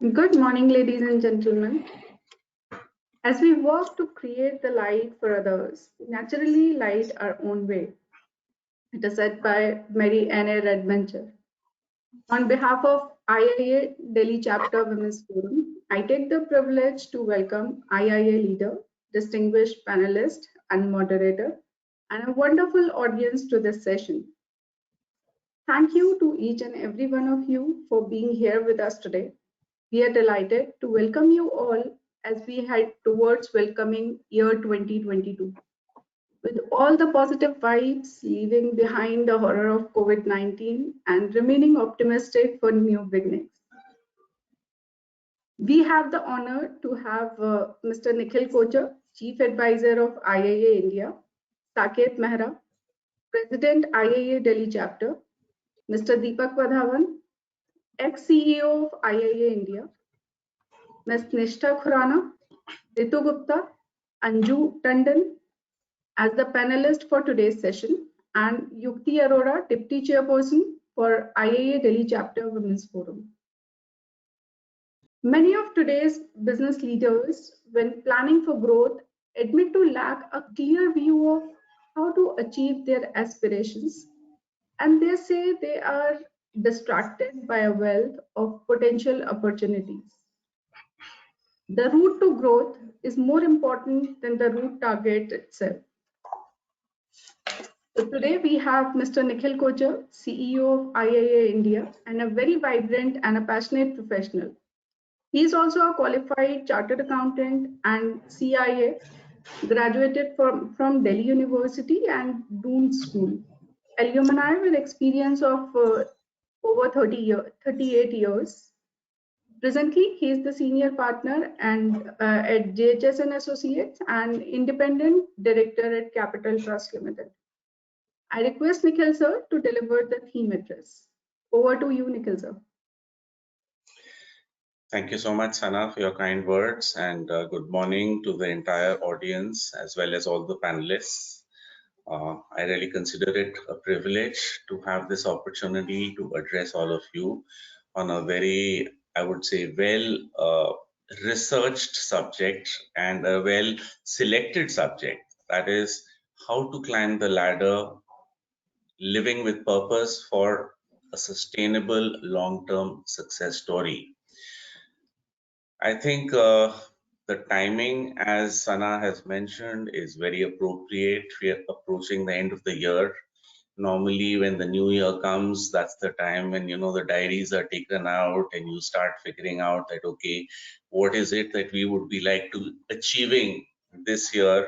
Good morning, ladies and gentlemen. As we work to create the light for others, we naturally light our own way. It is said by Mary Ann Redbencher. On behalf of IIA Delhi Chapter Women's Forum, I take the privilege to welcome IIA leader, distinguished panelist and moderator, and a wonderful audience to this session. Thank you to each and every one of you for being here with us today. We are delighted to welcome you all as we head towards welcoming year 2022. With all the positive vibes, leaving behind the horror of COVID-19 and remaining optimistic for new beginnings. We have the honor to have Mr. Nikhil Kochar, Chief Advisor of IIA India, Saket Mehra, President IIA Delhi Chapter, Mr. Deepak Vadhavan, ex-CEO of IIA India, Ms. Nishtha Khurana, Ritu Gupta, Anju Tandon as the panelist for today's session, and Yukti Arora, Deputy Chairperson for IIA Delhi Chapter Women's Forum. Many of today's business leaders, when planning for growth, admit to lack a clear view of how to achieve their aspirations, and they say they are distracted by a wealth of potential opportunities. The route to growth is more important than the route target itself. So today we have Mr. Nikhil Kochar, CEO of IIA India, and a very vibrant and a passionate professional. He is also a qualified chartered accountant and CIA, graduated from Delhi University and Doon School. Alumni with experience of over 38 years. Presently, he is the senior partner at JHS and Associates and independent director at Capital Trust Limited. I request Nikhil sir to deliver the theme address. Over to you, Nikhil sir. Thank you so much, Sana, for your kind words, and good morning to the entire audience as well as all the panelists. I really consider it a privilege to have this opportunity to address all of you on a very, I would say, well researched subject and a well selected subject, that is how to climb the ladder living with purpose for a sustainable long-term success story. I think the timing, as Sana has mentioned, is very appropriate. We are approaching the end of the year. Normally, when the new year comes, that's the time when, the diaries are taken out and you start figuring out that, okay, what is it that we would be like to achieving this year?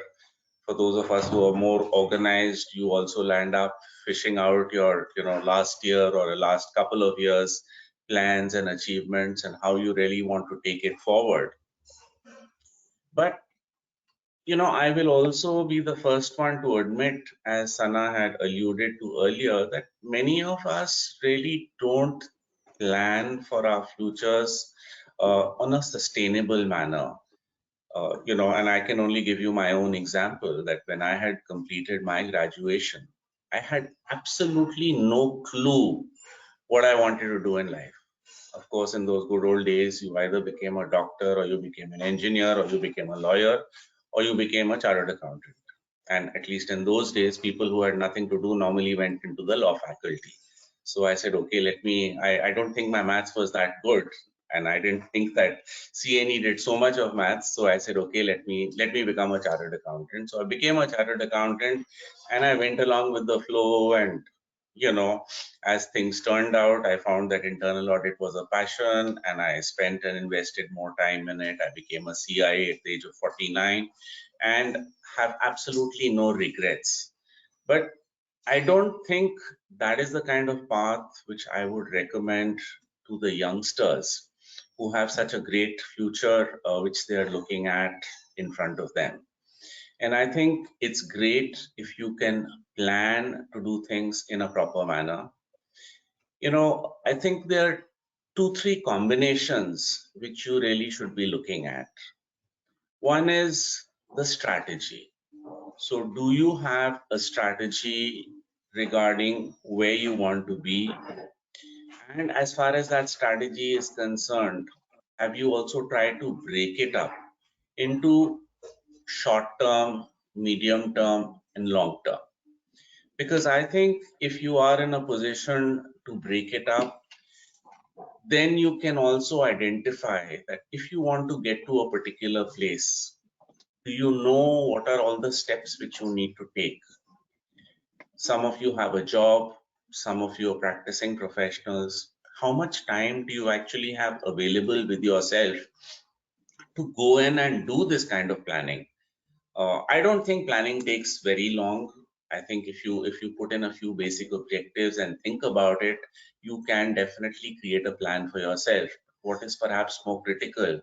For those of us who are more organized, you also land up fishing out your, last year or a last couple of years plans and achievements and how you really want to take it forward. But I will also be the first one to admit, as Sana had alluded to earlier, that many of us really don't plan for our futures on a sustainable manner. And I can only give you my own example that when I had completed my graduation, I had absolutely no clue what I wanted to do in life. Of course, in those good old days, you either became a doctor or you became an engineer or you became a lawyer or you became a chartered accountant. And at least in those days, people who had nothing to do normally went into the law faculty. So I said, okay, I don't think my maths was that good. And I didn't think that CA needed so much of maths. So I said, okay, let me become a chartered accountant. So I became a chartered accountant and I went along with the flow. And, as things turned out, I found that internal audit was a passion and I spent and invested more time in it. I became a CIA at the age of 49 and have absolutely no regrets. But I don't think that is the kind of path which I would recommend to the youngsters who have such a great future which they are looking at in front of them. And I think it's great if you can plan to do things in a proper manner. I think there are 2-3 combinations which you really should be looking at. One is the strategy. So do you have a strategy regarding where you want to be? And as far as that strategy is concerned, have you also tried to break it up into short term, medium term, and long term? Because I think if you are in a position to break it up, then you can also identify that if you want to get to a particular place, do you know what are all the steps which you need to take? Some of you have a job, some of you are practicing professionals. How much time do you actually have available with yourself to go in and do this kind of planning? I don't think planning takes very long. I think if you put in a few basic objectives and think about it, you can definitely create a plan for yourself. What is perhaps more critical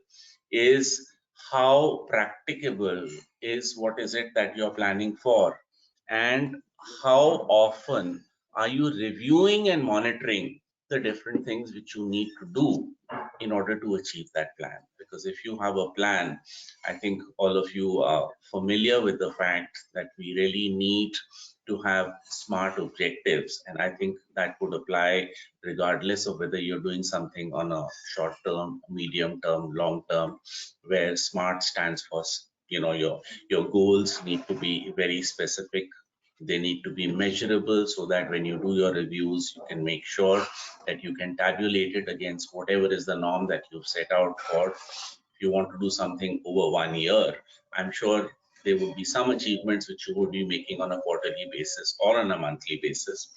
is how practicable is what is it that you're planning for, and how often are you reviewing and monitoring the different things which you need to do in order to achieve that plan. Because if you have a plan, I think all of you are familiar with the fact that we really need to have smart objectives. And I think that would apply regardless of whether you're doing something on a short term, medium term, long term, where SMART stands for, your goals need to be very specific. They need to be measurable so that when you do your reviews, you can make sure that you can tabulate it against whatever is the norm that you've set out for. If you want to do something over 1 year, I'm sure there would be some achievements which you would be making on a quarterly basis or on a monthly basis.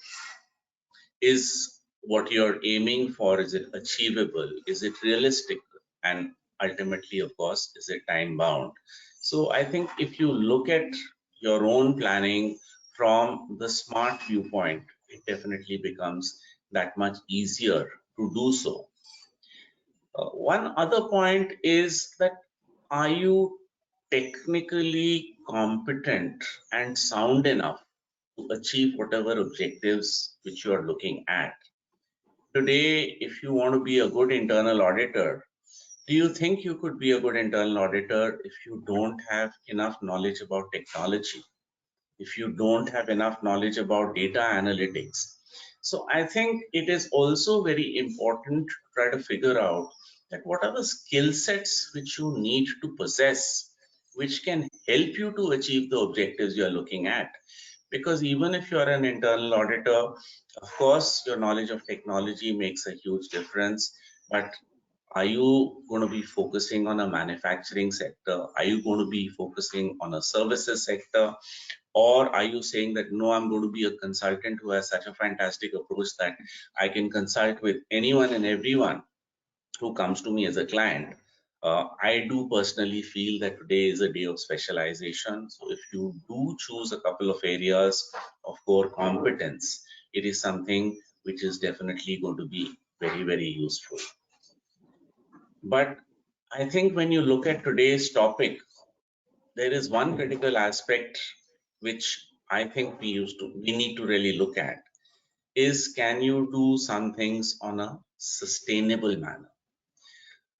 Is what you're aiming for, is it achievable? Is it realistic? And ultimately, of course, is it time bound? So I think if you look at your own planning from the SMART viewpoint, it definitely becomes that much easier to do so. One other point is that, are you technically competent and sound enough to achieve whatever objectives which you are looking at? Today, if you want to be a good internal auditor, do you think you could be a good internal auditor if you don't have enough knowledge about technology? If you don't have enough knowledge about data analytics? So I think it is also very important to try to figure out that what are the skill sets which you need to possess, which can help you to achieve the objectives you are looking at. Because even if you're an internal auditor, of course, your knowledge of technology makes a huge difference. But are you going to be focusing on a manufacturing sector? Are you going to be focusing on a services sector? Or are you saying that, no, I'm going to be a consultant who has such a fantastic approach that I can consult with anyone and everyone who comes to me as a client? I do personally feel that today is a day of specialization. So if you do choose a couple of areas of core competence, it is something which is definitely going to be very, very useful. But I think when you look at today's topic, there is one critical aspect which I think we need to really look at is, can you do some things on a sustainable manner?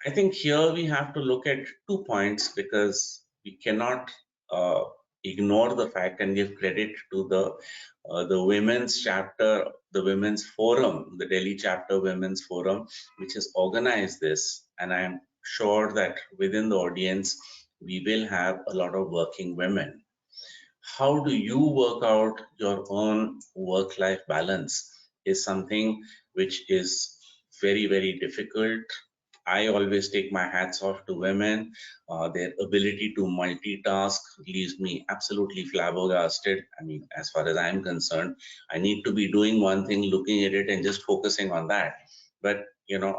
I think here we have to look at 2 points, because we cannot uh, ignore the fact and give credit to the women's chapter, the women's forum, the Delhi chapter women's forum, which has organized this. And I am sure that within the audience, we will have a lot of working women. How do you work out your own work-life balance is something which is very, very difficult. I always take my hats off to women. Their ability to multitask leaves me absolutely flabbergasted. I mean, as far as I'm concerned, I need to be doing one thing, looking at it, and just focusing on that. But,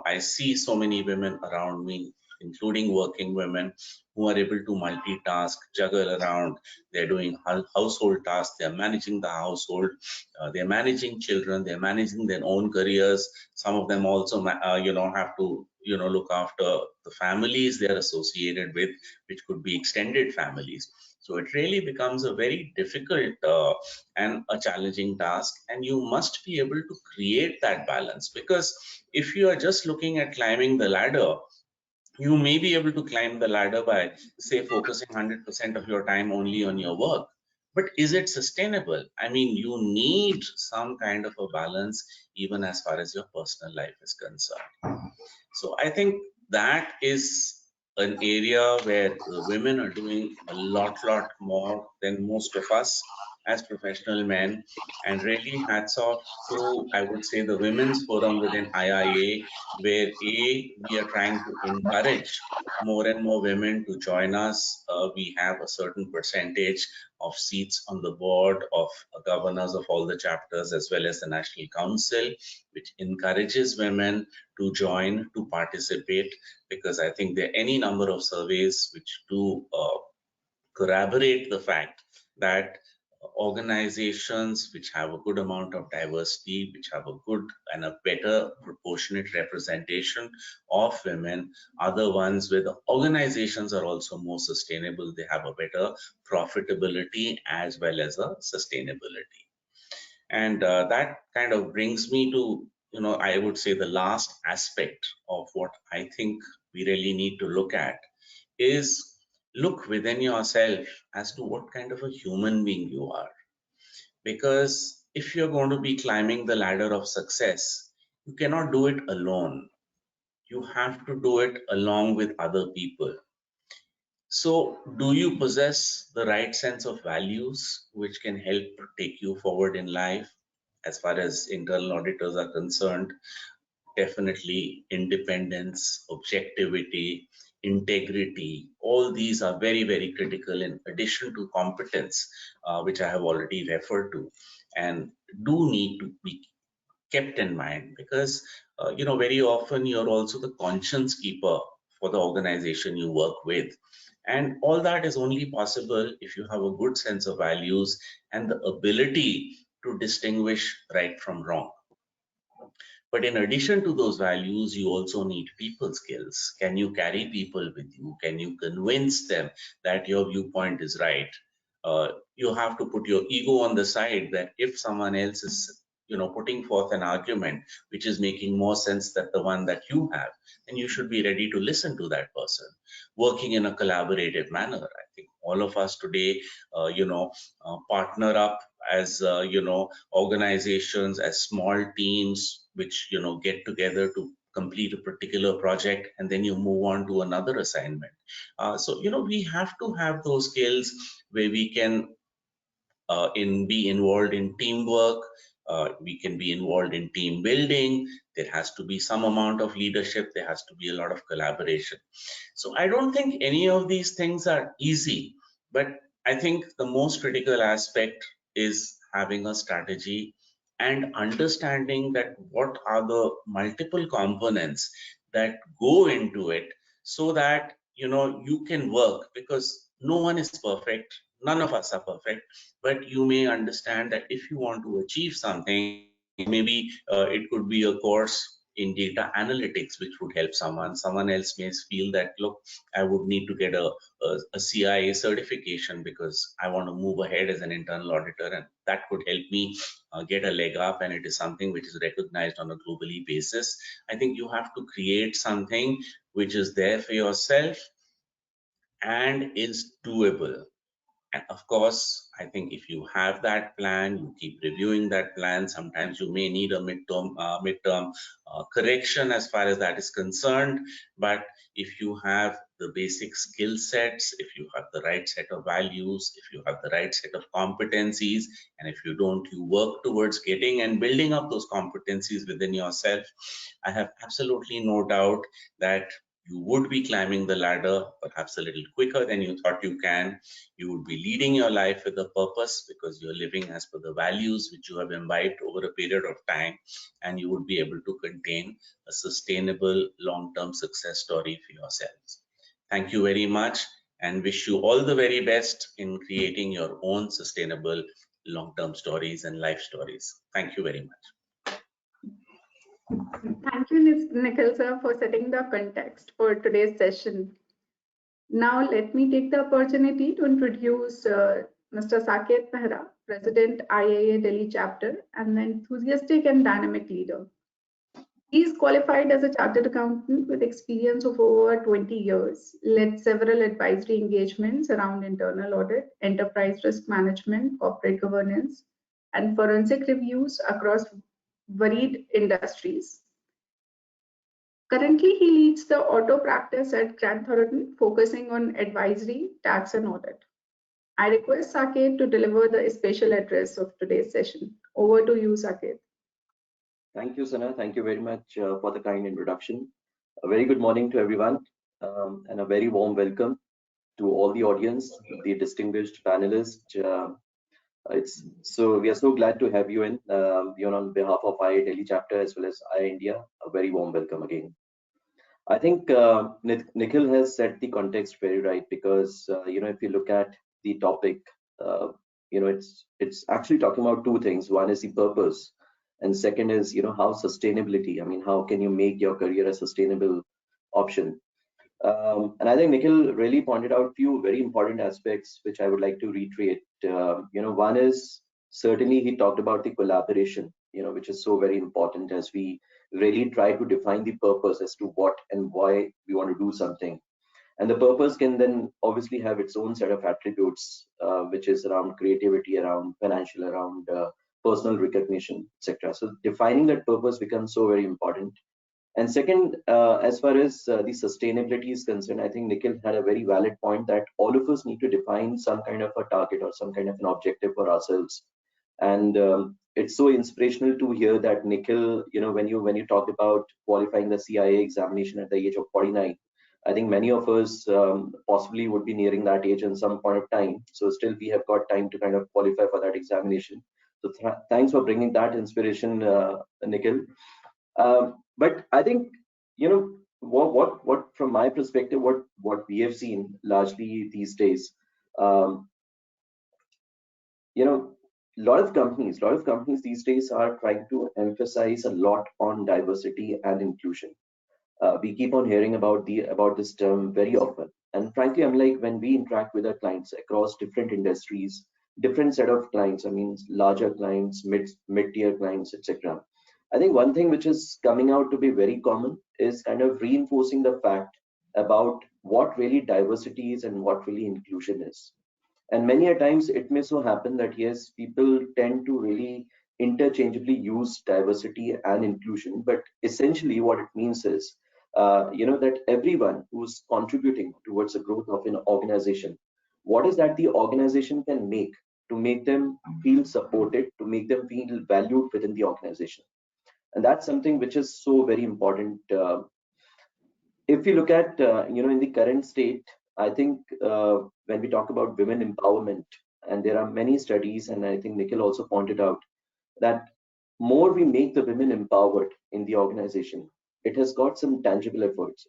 I see so many women around me, including working women, who are able to multitask, juggle around. They're doing household tasks, they're managing the household, they're managing children, they're managing their own careers. Some of them also, have to, look after the families they're associated with, which could be extended families. So it really becomes a very difficult and a challenging task. And you must be able to create that balance, because if you are just looking at climbing the ladder, you may be able to climb the ladder by, say, focusing 100% of your time only on your work. But is it sustainable? I mean, you need some kind of a balance, even as far as your personal life is concerned. So I think that is an area where women are doing a lot more than most of us as professional men. And really hats off to, I would say, the Women's Forum within IIA, where we are trying to encourage more and more women to join us. We have a certain percentage of seats on the board of governors of all the chapters, as well as the National Council, which encourages women to join, to participate, because I think there are any number of surveys which do corroborate the fact that organizations which have a good amount of diversity, which have a good and a better proportionate representation of women, are the ones where the organizations are also more sustainable. They have a better profitability as well as a sustainability. And that kind of brings me to, I would say the last aspect of what I think we really need to look at is look within yourself as to what kind of a human being you are. Because if you're going to be climbing the ladder of success, you cannot do it alone. You have to do it along with other people. So, do you possess the right sense of values which can help take you forward in life? As far as internal auditors are concerned, definitely independence, objectivity, integrity, all these are very critical in addition to competence, which I have already referred to, and do need to be kept in mind, because very often you're also the conscience keeper for the organization you work with, and all that is only possible if you have a good sense of values and the ability to distinguish right from wrong. But in addition to those values, you also need people skills. Can you carry people with you? Can you convince them that your viewpoint is right? You have to put your ego on the side, that if someone else is putting forth an argument which is making more sense than the one that you have, then you should be ready to listen to that person, working in a collaborative manner. I think all of us today partner up as organizations, as small teams which get together to complete a particular project, and then you move on to another assignment. So we have to have those skills where we can be involved in teamwork. We can be involved in team building. There has to be some amount of leadership. There has to be a lot of collaboration. So I don't think any of these things are easy, but I think the most critical aspect is having a strategy and understanding that what are the multiple components that go into it, so that you can work, because no one is perfect, none of us are perfect, but you may understand that if you want to achieve something, maybe it could be a course in data analytics which would help someone else may feel that, look, I would need to get a CIA certification because I want to move ahead as an internal auditor, and that could help me get a leg up, and it is something which is recognized on a globally basis. I think you have to create something which is there for yourself and is doable. And of course, I think if you have that plan, you keep reviewing that plan. Sometimes you may need a midterm correction as far as that is concerned. But if you have the basic skill sets, if you have the right set of values, if you have the right set of competencies, and if you don't, you work towards getting and building up those competencies within yourself, I have absolutely no doubt that you would be climbing the ladder perhaps a little quicker than you thought you can. You would be leading your life with a purpose because you're living as per the values which you have imbibed over a period of time, and you would be able to contain a sustainable long-term success story for yourselves. Thank you very much, and wish you all the very best in creating your own sustainable long-term stories and life stories. Thank you very much. Thank you, Nikhil sir, for setting the context for today's session. Now, let me take the opportunity to introduce Mr. Saket Mehra, President, IIA Delhi Chapter, and an enthusiastic and dynamic leader. He is qualified as a chartered accountant with experience of over 20 years, led several advisory engagements around internal audit, enterprise risk management, corporate governance, and forensic reviews across varied industries. Currently, he leads the auto practice at Grant Thornton, focusing on advisory, tax, and audit. I request Saket to deliver the special address of today's session. Over to you, Saket. Thank you, Sana. Thank you very much for the kind introduction. A very good morning to everyone, and a very warm welcome to all the audience, the distinguished panelists. We are so glad to have you in, on behalf of IIA Delhi chapter as well as IIA India. A very warm welcome again. I think Nikhil has set the context very right because if you look at the topic, it's actually talking about two things. One is the purpose, and second is how sustainability. I mean, how can you make your career a sustainable option? And I think Nikhil really pointed out few very important aspects which I would like to reiterate. One is certainly he talked about the collaboration, which is so very important as we really try to define the purpose as to what and why we want to do something. And the purpose can then obviously have its own set of attributes, which is around creativity, around financial, around personal recognition, etc. So defining that purpose becomes so very important. And second, as far as the sustainability is concerned, I think Nikhil had a very valid point that all of us need to define some kind of a target or some kind of an objective for ourselves. And it's so inspirational to hear that Nikhil, when you talked about qualifying the CIA examination at the age of 49, I think many of us possibly would be nearing that age in some point of time. So still we have got time to kind of qualify for that examination. So thanks for bringing that inspiration, Nikhil. But I think what from my perspective, what we have seen largely these days, a lot of companies these days are trying to emphasize a lot on diversity and inclusion. We keep on hearing about this term very often, and frankly, I'm like, when we interact with our clients across different industries, different set of clients, I mean larger clients, mid-tier clients, etc. I think one thing which is coming out to be very common is kind of reinforcing the fact about what really diversity is and what really inclusion is. And many a times it may so happen that yes, people tend to really interchangeably use diversity and inclusion, but essentially what it means is, that everyone who's contributing towards the growth of an organization, what is that the organization can make to make them feel supported, to make them feel valued within the organization. And that's something which is so very important. If you look at in the current state, I think when we talk about women empowerment, and there are many studies, and I think Nikhil also pointed out that more we make the women empowered in the organization, it has got some tangible efforts,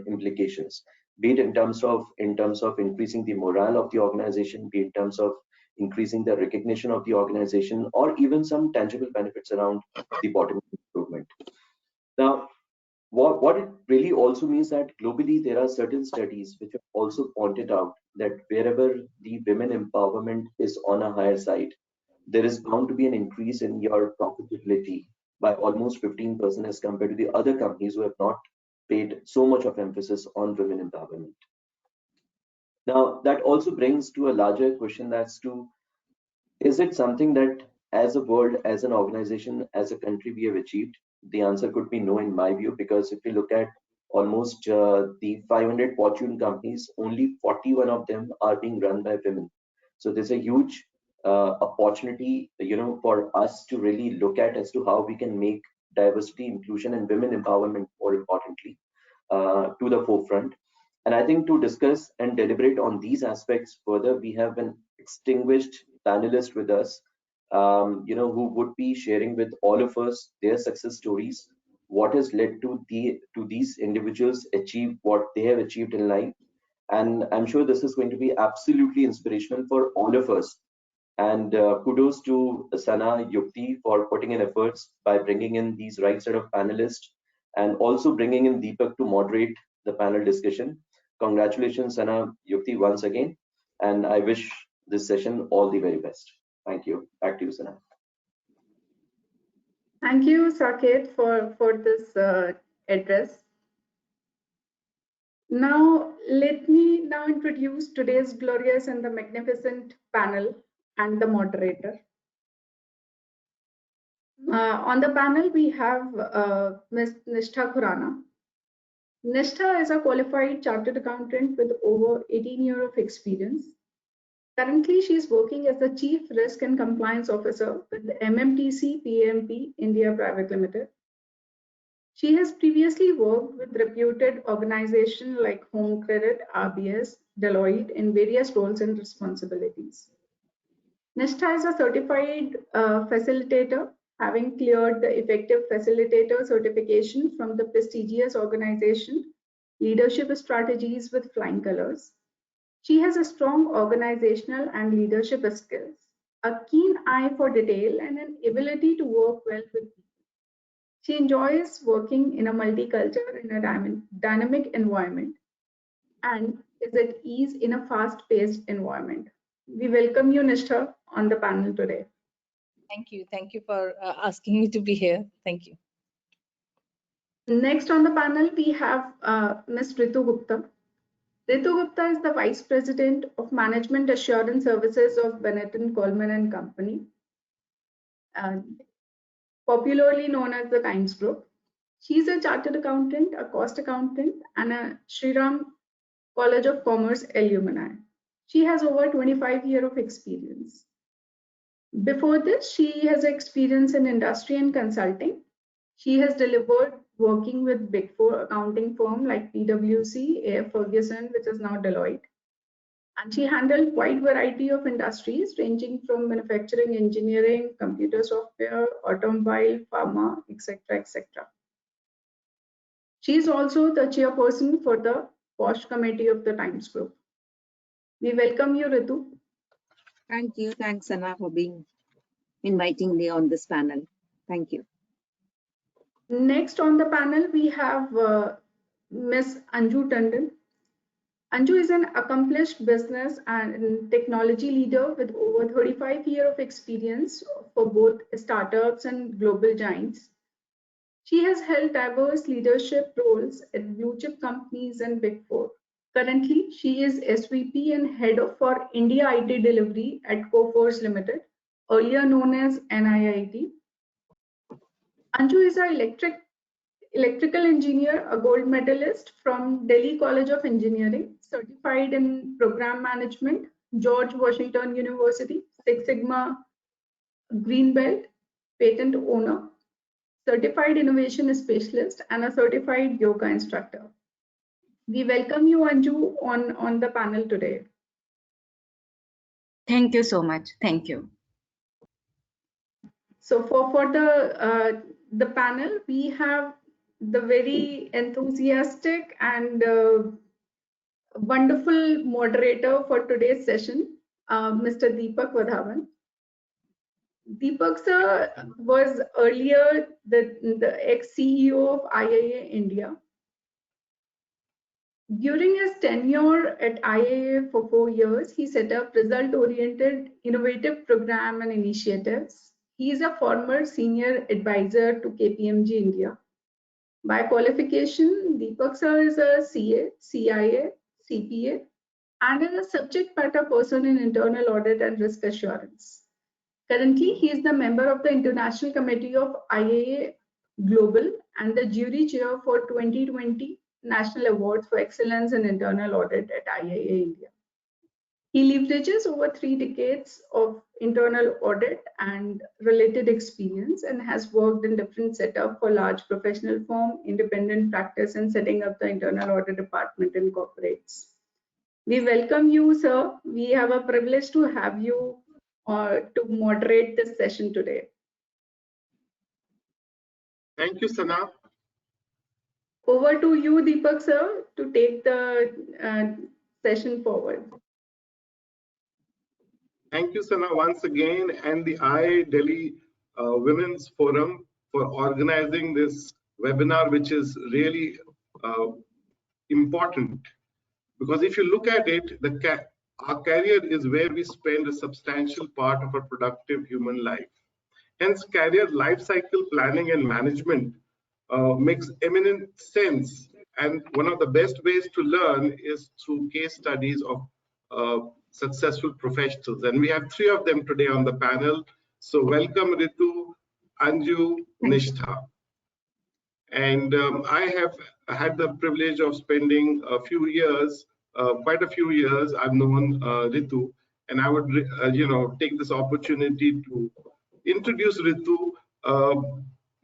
implications, be it in terms of increasing the morale of the organization, be it in terms of increasing the recognition of the organization, or even some tangible benefits around the bottom improvement. Now, what it really also means that globally there are certain studies which have also pointed out that wherever the women empowerment is on a higher side, there is bound to be an increase in your profitability by almost 15% as compared to the other companies who have not paid so much of emphasis on women empowerment. Now, that also brings to a larger question as to, is it something that as a world, as an organization, as a country we have achieved? The answer could be no in my view, because if you look at almost the 500 Fortune companies, only 41 of them are being run by women. So there's a huge opportunity, for us to really look at as to how we can make diversity, inclusion, and women empowerment, more importantly, to the forefront. And I think to discuss and deliberate on these aspects further, we have an distinguished panelist with us, who would be sharing with all of us their success stories, what has led to these individuals achieve what they have achieved in life. And I'm sure this is going to be absolutely inspirational for all of us. And kudos to Sana, Yukti for putting in efforts by bringing in these right set of panelists, and also bringing in Deepak to moderate the panel discussion. Congratulations, Sana, Yukti, once again. And I wish this session all the very best. Thank you. Back to you, Sana. Thank you, Saket, for this address. Now, let me now introduce today's glorious and the magnificent panel and the moderator. On the panel, we have Ms. Nishtha Khurana, Nishtha is a qualified chartered accountant with over 18 years of experience. Currently, she is working as the Chief Risk and Compliance Officer with MMTC PMP India Private Limited. She has previously worked with reputed organizations like Home Credit, RBS, Deloitte in various roles and responsibilities. Nishtha is a certified facilitator, having cleared the effective facilitator certification from the prestigious organization Leadership Strategies with Flying Colors. She has a strong organizational and leadership skills, a keen eye for detail, and an ability to work well with people. She enjoys working in a multicultural and a dynamic environment and is at ease in a fast-paced environment. We welcome you, Nishtha, on the panel today. Thank you. Thank you for asking me to be here. Thank you. Next on the panel, we have Ms. Ritu Gupta. Ritu Gupta is the Vice President of Management Assurance Services of Benetton Coleman and Company, popularly known as the Times Group. She is a chartered accountant, a cost accountant, and a Shriram College of Commerce alumni. She has over 25 years of experience. Before this, she has experience in industry and consulting. She has delivered working with Big Four accounting firm like PwC, AF Ferguson, which is now Deloitte. And she handled wide variety of industries ranging from manufacturing, engineering, computer software, automobile, pharma, etc., etc. She is also the chairperson for the POSH committee of the Times Group. We welcome you, Ritu. Thank you. Thanks, Anna, for inviting me on this panel. Thank you. Next on the panel, we have Ms. Anju Tandon. Anju is an accomplished business and technology leader with over 35 years of experience for both startups and global giants. She has held diverse leadership roles at blue chip companies and Big Four. Currently, she is SVP and Head for India IT Delivery at Coforge Limited, earlier known as NIIT. Anju is an electrical engineer, a gold medalist from Delhi College of Engineering, certified in program management, George Washington University, Six Sigma Green Belt, patent owner, certified innovation specialist, and a certified yoga instructor. We welcome you, Anju, on the panel today. Thank you so much. Thank you. So for the panel, we have the very enthusiastic and wonderful moderator for today's session, Mr. Deepak Wadhawan. Deepak sir was earlier the ex-CEO of IIA India. During his tenure at IIA for 4 years, he set up result-oriented innovative program and initiatives. He is a former senior advisor to KPMG India. By qualification, Deepak sir is a CA, CIA, CPA, and is a subject matter person in internal audit and risk assurance. Currently, he is the member of the International Committee of IIA Global and the jury chair for 2020 National Awards for Excellence in Internal Audit at IIA India. He leverages over 3 decades of internal audit and related experience and has worked in different setups for large professional firm, independent practice, and setting up the internal audit department in corporates. We welcome you, sir. We have a privilege to have you to moderate this session today. Thank you, Sana. Over to you, Deepak sir, to take the session forward. Thank you, Sana, once again, and the IIA Delhi Women's Forum for organizing this webinar, which is really important. Because if you look at it, our career is where we spend a substantial part of our productive human life. Hence, career life cycle planning and management makes eminent sense. And one of the best ways to learn is through case studies of successful professionals. And we have 3 of them today on the panel. So welcome Ritu, Anju, Nishtha. And I have had the privilege of spending a few years, quite a few years. I've known Ritu, and I would, take this opportunity to introduce Ritu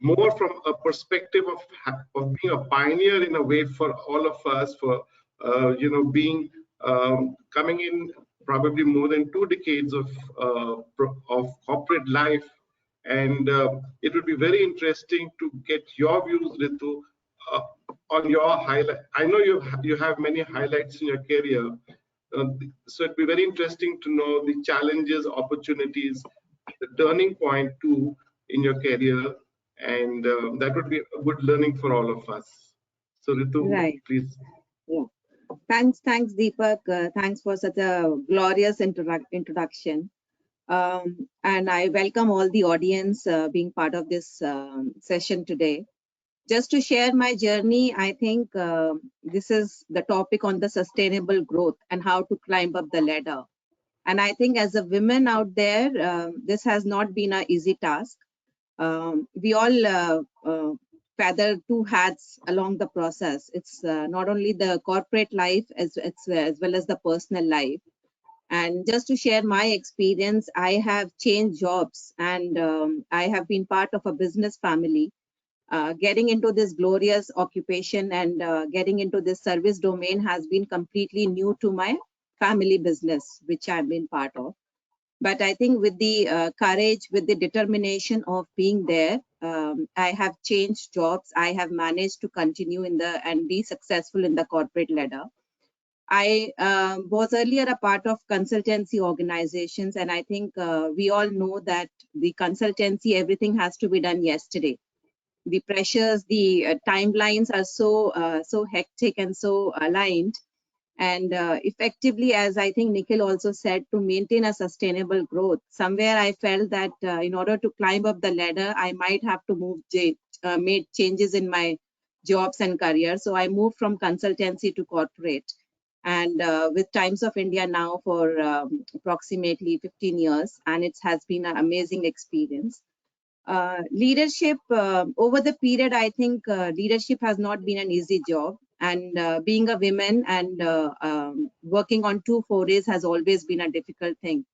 more from a perspective of being a pioneer in a way for all of us, for being coming in probably more than 2 decades of corporate life. And it would be very interesting to get your views, Ritu, on your highlight. I know you have many highlights in your career, so it'd be very interesting to know the challenges, opportunities, the turning point too in your career, and that would be a good learning for all of us. So Ritu, Right. please. Yeah. Thanks, Deepak. Thanks for such a glorious introduction. And I welcome all the audience being part of this session today. Just to share my journey, I think this is the topic on the sustainable growth and how to climb up the ladder. And I think as a woman out there, this has not been an easy task. We all feather 2 hats along the process. It's not only the corporate life as well as the personal life. And just to share my experience, I have changed jobs, and I have been part of a business family. Getting into this glorious occupation and getting into this service domain has been completely new to my family business, which I've been part of. But I think with the courage, with the determination of being there, I have changed jobs. I have managed to continue and be successful in the corporate ladder. I was earlier a part of consultancy organizations, and I think we all know that the consultancy, everything has to be done yesterday. The pressures, the timelines are so hectic and so aligned. And effectively, as I think Nikhil also said, to maintain a sustainable growth, somewhere I felt that in order to climb up the ladder, I might have to make changes in my jobs and career. So I moved from consultancy to corporate. And with Times of India now for approximately 15 years, and it has been an amazing experience. Leadership, over the period, I think leadership has not been an easy job. And being a woman and working on 2 forays has always been a difficult thing.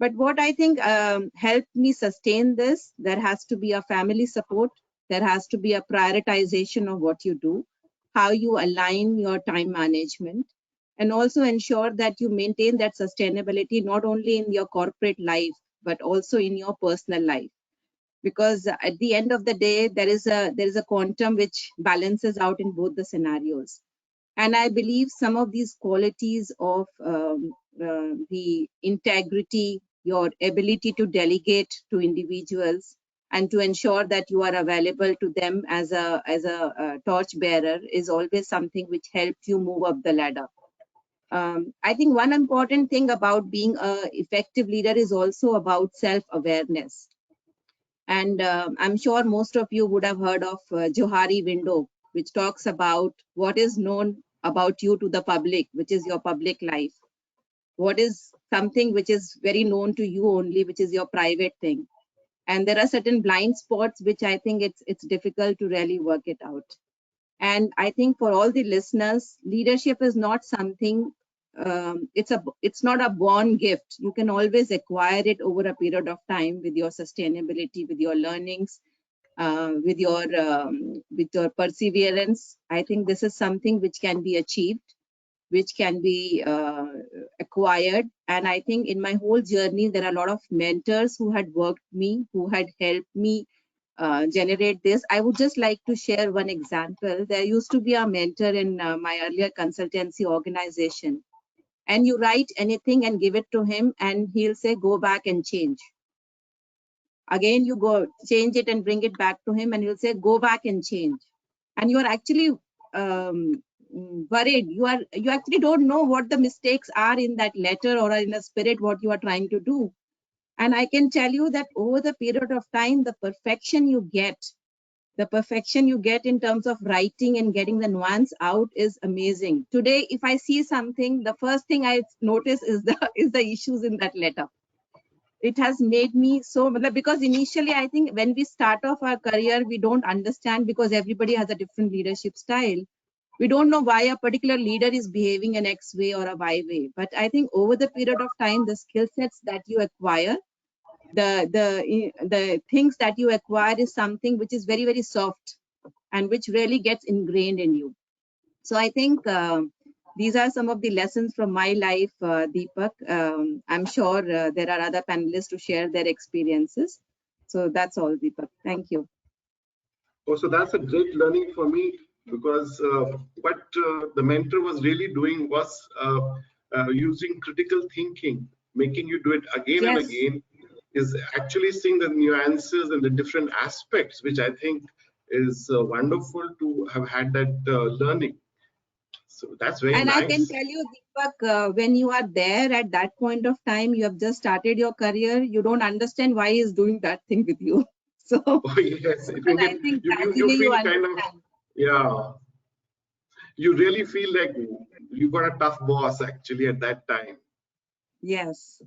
But what I think helped me sustain this, there has to be a family support. There has to be a prioritization of what you do, how you align your time management, and also ensure that you maintain that sustainability not only in your corporate life, but also in your personal life. Because at the end of the day, there is a quantum which balances out in both the scenarios. And I believe some of these qualities of the integrity, your ability to delegate to individuals, and to ensure that you are available to them as a torch bearer is always something which helps you move up the ladder. I think one important thing about being an effective leader is also about self-awareness. And I'm sure most of you would have heard of Johari window, which talks about what is known about you to the public, which is your public life. What is something which is very known to you only, which is your private thing. And there are certain blind spots, which I think it's difficult to really work it out. And I think for all the listeners, leadership is not something, it's not a born gift. You can always acquire it over a period of time with your sustainability, with your learnings, with your perseverance. I think this is something which can be achieved, which can be acquired. And I think in my whole journey, there are a lot of mentors who had worked me, who had helped me generate this. I would just like to share one example. There used to be a mentor in my earlier consultancy organization, and you write anything and give it to him, and he'll say, go back and change. Again, you go change it and bring it back to him, and he'll say, go back and change. And you are actually worried. You actually don't know what the mistakes are in that letter or in the spirit what you are trying to do. And I can tell you that over the period of time, the perfection you get in terms of writing and getting the nuance out is amazing. Today, if I see something, the first thing I notice is the issues in that letter. it has made me so, because initially I think when we start off our career, we don't understand because everybody has a different leadership style. We don't know why a particular leader is behaving an X way or a Y way. But I think over the period of time, the skill sets that you acquire, the things that you acquire is something which is very, very soft and which really gets ingrained in you. So I think these are some of the lessons from my life, Deepak. I'm sure there are other panelists to share their experiences. So that's all, Deepak. Thank you. Oh, so that's a great learning for me, because what the mentor was really doing was using critical thinking, making you do it again and Yes. again, is actually seeing the nuances and the different aspects, which I think is wonderful to have had that learning. So that's very And nice. I can tell you, Deepak, when you are there at that point of time, you have just started your career, you don't understand why he's doing that thing with you. So Oh, yes, it will I get, think you gradually feel you kind of, understand. yeah, you really feel like you got a tough boss actually at that time. Yes.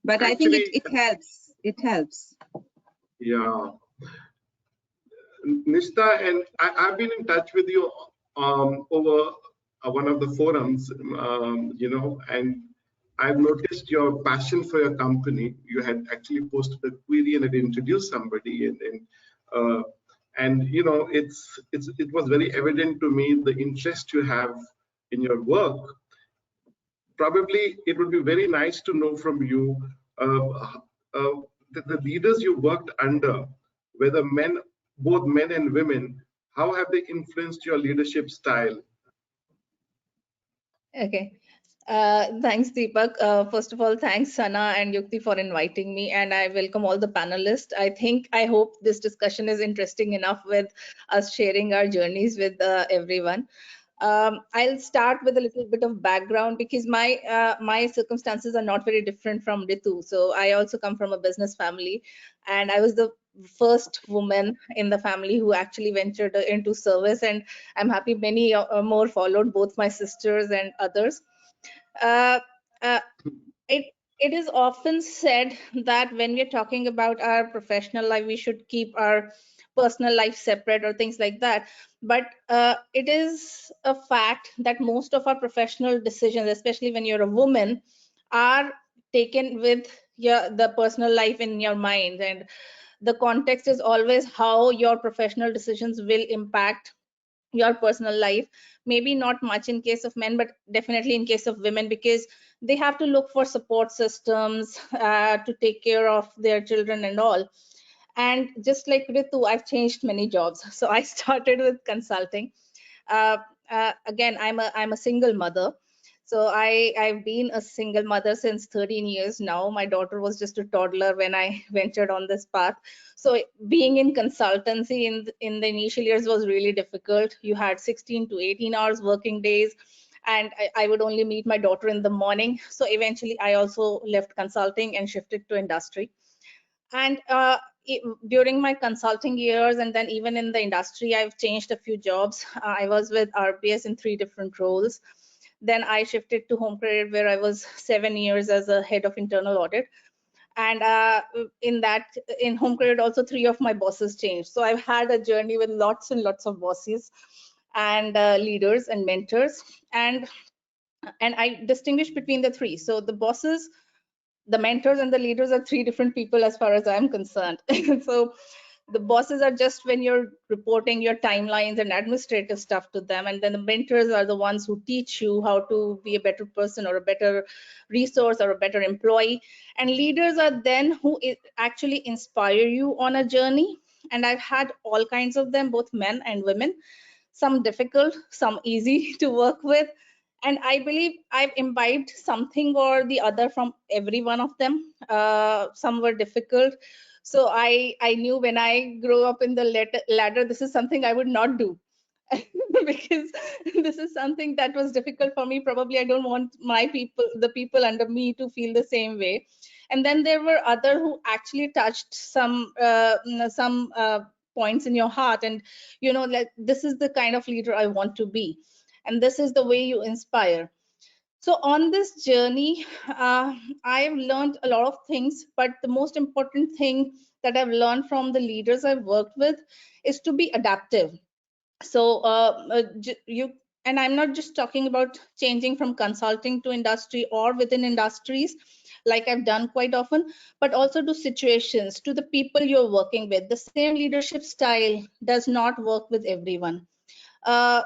But I Actually, think it helps. It helps. yeah. Nishta, and I've been in touch with you over one of the forums, and I've noticed your passion for your company. You had actually posted a query and had introduced somebody, and it was very evident to me the interest you have in your work. Probably it would be very nice to know from you the leaders you worked under, whether both men and women, how have they influenced your leadership style? Okay. Thanks, Deepak. First of all, thanks, Sana and Yukti, for inviting me, and I welcome all the panelists. I hope this discussion is interesting enough with us sharing our journeys with everyone. I'll start with a little bit of background because my circumstances are not very different from Ritu. So I also come from a business family, and I was the first woman in the family who actually ventured into service, and I'm happy many more followed, both my sisters and others. Uh, uh, it is often said that when we're talking about our professional life, we should keep our personal life separate or things like that. But it is a fact that most of our professional decisions, especially when you're a woman, are taken with the personal life in your mind, and the context is always how your professional decisions will impact your personal life. Maybe not much in case of men, but definitely in case of women, because they have to look for support systems to take care of their children and all. And just like Ritu, I've changed many jobs. So I started with consulting. uh, Again, I'm a single mother. So I've been a single mother since 13 years now. My daughter was just a toddler when I ventured on this path. So being in consultancy in the initial years was really difficult. You had 16 to 18 hours working days, and I would only meet my daughter in the morning. So eventually I also left consulting and shifted to industry. And during my consulting years, and then even in the industry, I've changed a few jobs. I was with RPS in 3 different roles. Then I shifted to Home Credit, where I was 7 years as a head of internal audit. And in Home Credit also 3 of my bosses changed. So I've had a journey with lots and lots of bosses and leaders and mentors. And I distinguish between the 3. So the bosses, the mentors, and the leaders are 3 different people as far as I'm concerned. So the bosses are just when you're reporting your timelines and administrative stuff to them, and then the mentors are the ones who teach you how to be a better person or a better resource or a better employee. And leaders are then who actually inspire you on a journey. And I've had all kinds of them, both men and women, some difficult, some easy to work with. And I believe I've imbibed something or the other from every one of them. Some were difficult. So I knew when I grow up in the ladder, this is something I would not do. Because this is something that was difficult for me. Probably I don't want the people under me, to feel the same way. And then there were other who actually touched some points in your heart, and like, this is the kind of leader I want to be, and this is the way you inspire. So on this journey, I've learned a lot of things, but the most important thing that I've learned from the leaders I've worked with is to be adaptive. So you, and I'm not just talking about changing from consulting to industry or within industries, like I've done quite often, but also to situations, to the people you're working with. The same leadership style does not work with everyone.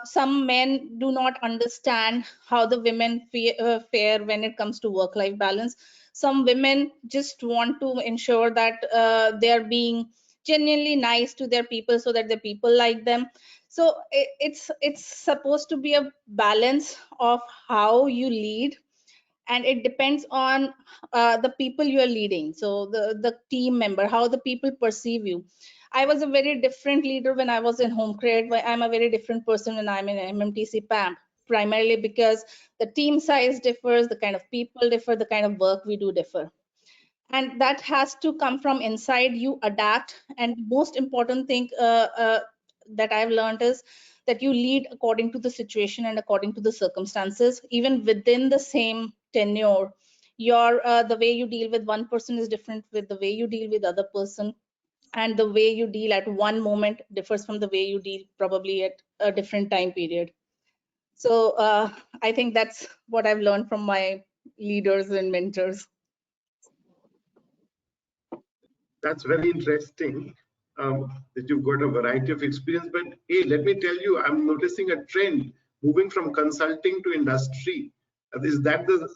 Some men do not understand how the women fare when it comes to work-life balance. Some women just want to ensure that they are being genuinely nice to their people so that the people like them. So it's supposed to be a balance of how you lead, and it depends on the people you are leading. So the team member, how the people perceive you. I was a very different leader when I was in home credit. I'm a very different person when I'm in MMTC PAMP, primarily because the team size differs, the kind of people differ, the kind of work we do differ. And that has to come from inside. You adapt. And most important thing that I've learned is that you lead according to the situation and according to the circumstances. Even within the same tenure, your the way you deal with one person is different with the way you deal with other person, and the way you deal at one moment differs from the way you deal probably at a different time period. So I think that's what I've learned from my leaders and mentors. That's very interesting that you've got a variety of experience. But hey, let me tell you, I'm noticing a trend moving from consulting to industry. Is that the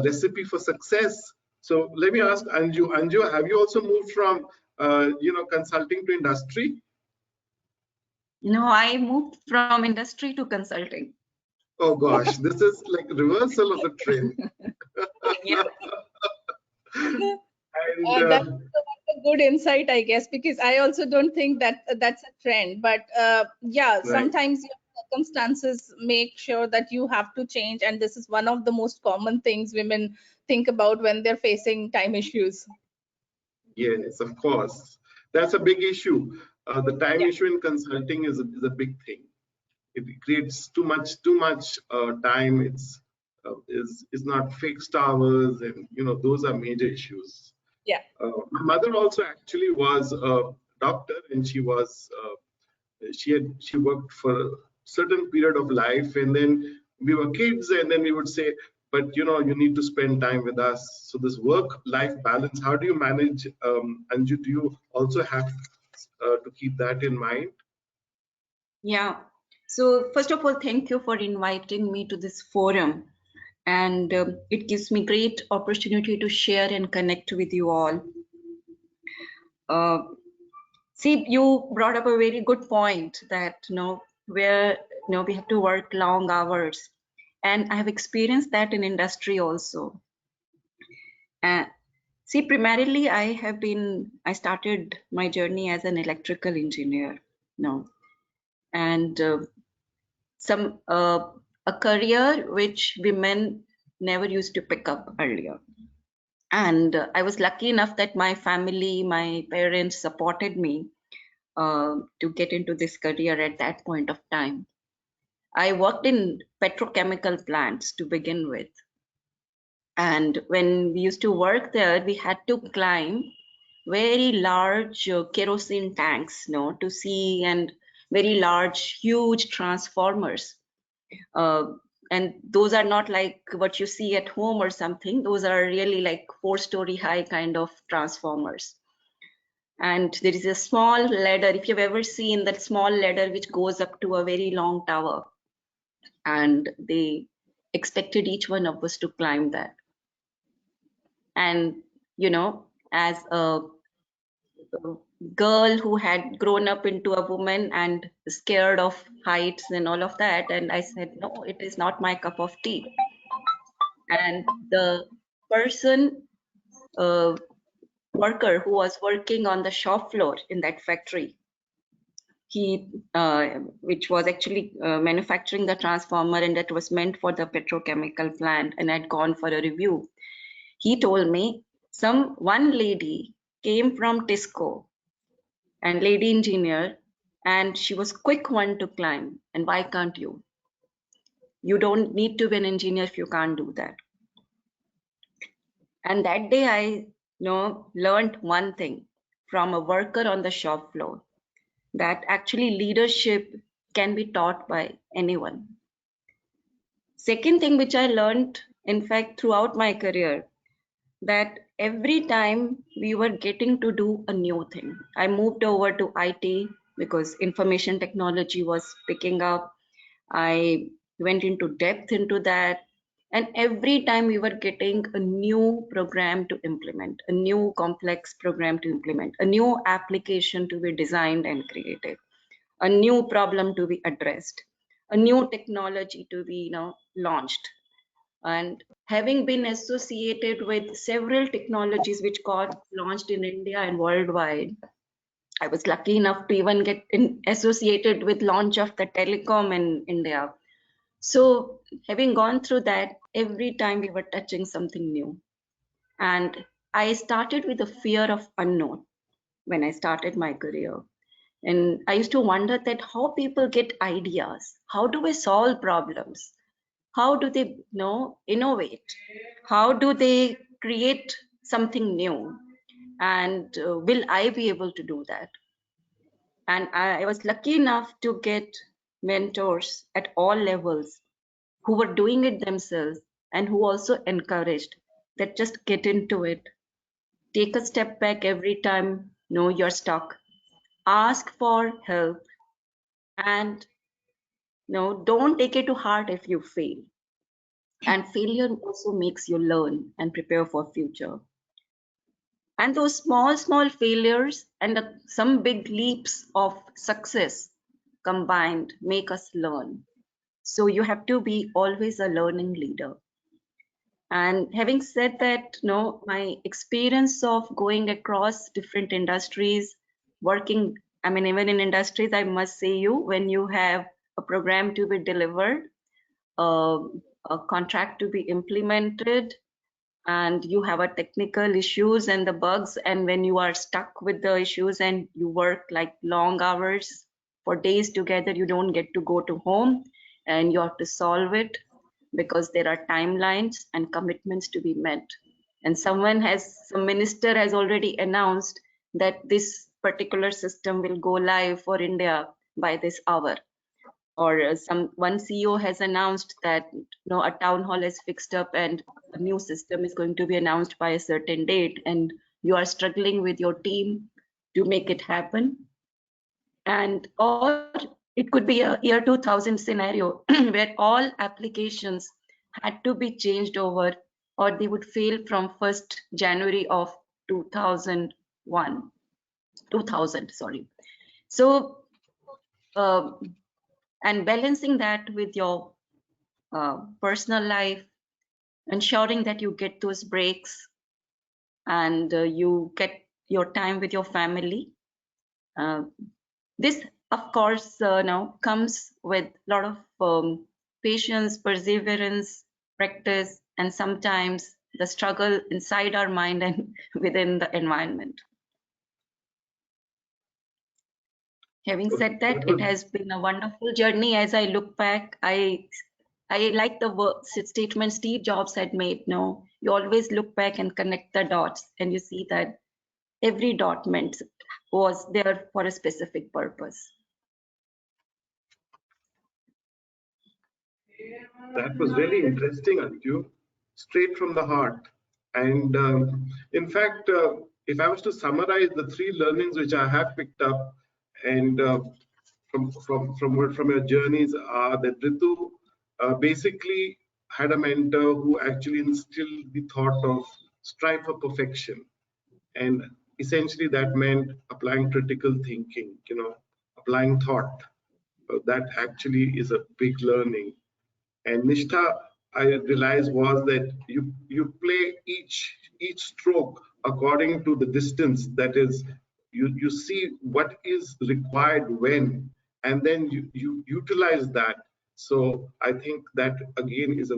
recipe for success? So let me ask Anju. Anju, have you also moved from consulting to industry? No, I moved from industry to consulting. Oh gosh, this is like reversal of the trend. Yeah. And That's a good insight, I guess, because I also don't think that that's a trend. But yeah, right. sometimes your circumstances make sure that you have to change, and this is one of the most common things women think about when they're facing time issues. Yes, of course. That's a big issue. The time issue in consulting is a big thing. It creates too much time. It's is not fixed hours, and those are major issues. Yeah. My mother also actually was a doctor, and she worked for a certain period of life, and then we were kids, and then we would say, but you need to spend time with us. So this work-life balance, how do you manage? Anju, do you also have to keep that in mind? Yeah. So first of all, thank you for inviting me to this forum. And it gives me great opportunity to share and connect with you all. See, you brought up a very good point that where we have to work long hours, and I have experienced that in industry also. See, primarily I started my journey as an electrical engineer, and a career which women never used to pick up earlier. And I was lucky enough that my family, my parents supported me to get into this career at that point of time. I worked in petrochemical plants to begin with. And when we used to work there, we had to climb very large kerosene tanks, to see, and very large, huge transformers. And those are not like what you see at home or something. Those are really like 4-story high kind of transformers. And there is a small ladder, if you've ever seen that small ladder which goes up to a very long tower. And they expected each one of us to climb that. And, as a girl who had grown up into a woman and scared of heights and all of that, and I said, no, it is not my cup of tea. And the person worker who was working on the shop floor in that factory, he which was actually manufacturing the transformer, and that was meant for the petrochemical plant, and I'd gone for a review. He told me one lady came from Tisco, and lady engineer, and she was quick one to climb, and why can't you? You don't need to be an engineer if you can't do that. And that day I learned one thing from a worker on the shop floor, that actually leadership can be taught by anyone. Second thing which I learned, in fact, throughout my career, that every time we were getting to do a new thing, I moved over to IT because information technology was picking up. I went into depth into that. And every time we were getting a new program to implement, a new complex program to implement, a new application to be designed and created, a new problem to be addressed, a new technology to be launched. And having been associated with several technologies which got launched in India and worldwide, I was lucky enough to even get associated with launch of the telecom in India. So having gone through that, every time we were touching something new. And I started with the fear of unknown when I started my career. And I used to wonder that how people get ideas, how do they solve problems? How do they innovate? How do they create something new? And will I be able to do that? And I was lucky enough to get mentors at all levels who were doing it themselves and who also encouraged that just get into it. Take a step back every time you're stuck. Ask for help, and don't take it to heart if you fail. And failure also makes you learn and prepare for future. And those small failures and some big leaps of success combined make us learn. So you have to be always a learning leader. And having said that, my experience of going across different industries, working, even in industries, I must say when you have a program to be delivered, a contract to be implemented, and you have a technical issues and the bugs, and when you are stuck with the issues and you work like long hours for days together, you don't get to go to home and you have to solve it because there are timelines and commitments to be met. And some minister has already announced that this particular system will go live for India by this hour. Or one CEO has announced that a town hall is fixed up and a new system is going to be announced by a certain date, and you are struggling with your team to make it happen. And or it could be a year 2000 scenario where all applications had to be changed over, or they would fail from 1st January of 2000. So and balancing that with your personal life, ensuring that you get those breaks and you get your time with your family. This, of course, now comes with a lot of patience, perseverance, practice, and sometimes the struggle inside our mind and within the environment. Having said that, it has been a wonderful journey. As I look back, I like the statement Steve Jobs had made. You always look back and connect the dots, and you see that every dot was there for a specific purpose. That was really interesting, Anju, straight from the heart. And in fact, if I was to summarize the 3 learnings which I have picked up, and from your journeys, are that Ritu basically had a mentor who actually instilled the thought of strive for perfection, and essentially that meant applying critical thinking, applying thought. That actually is a big learning. And Nishtha, I realized, was that you play each stroke according to the distance. That is, you see what is required when, and then you utilize that. So I think that again is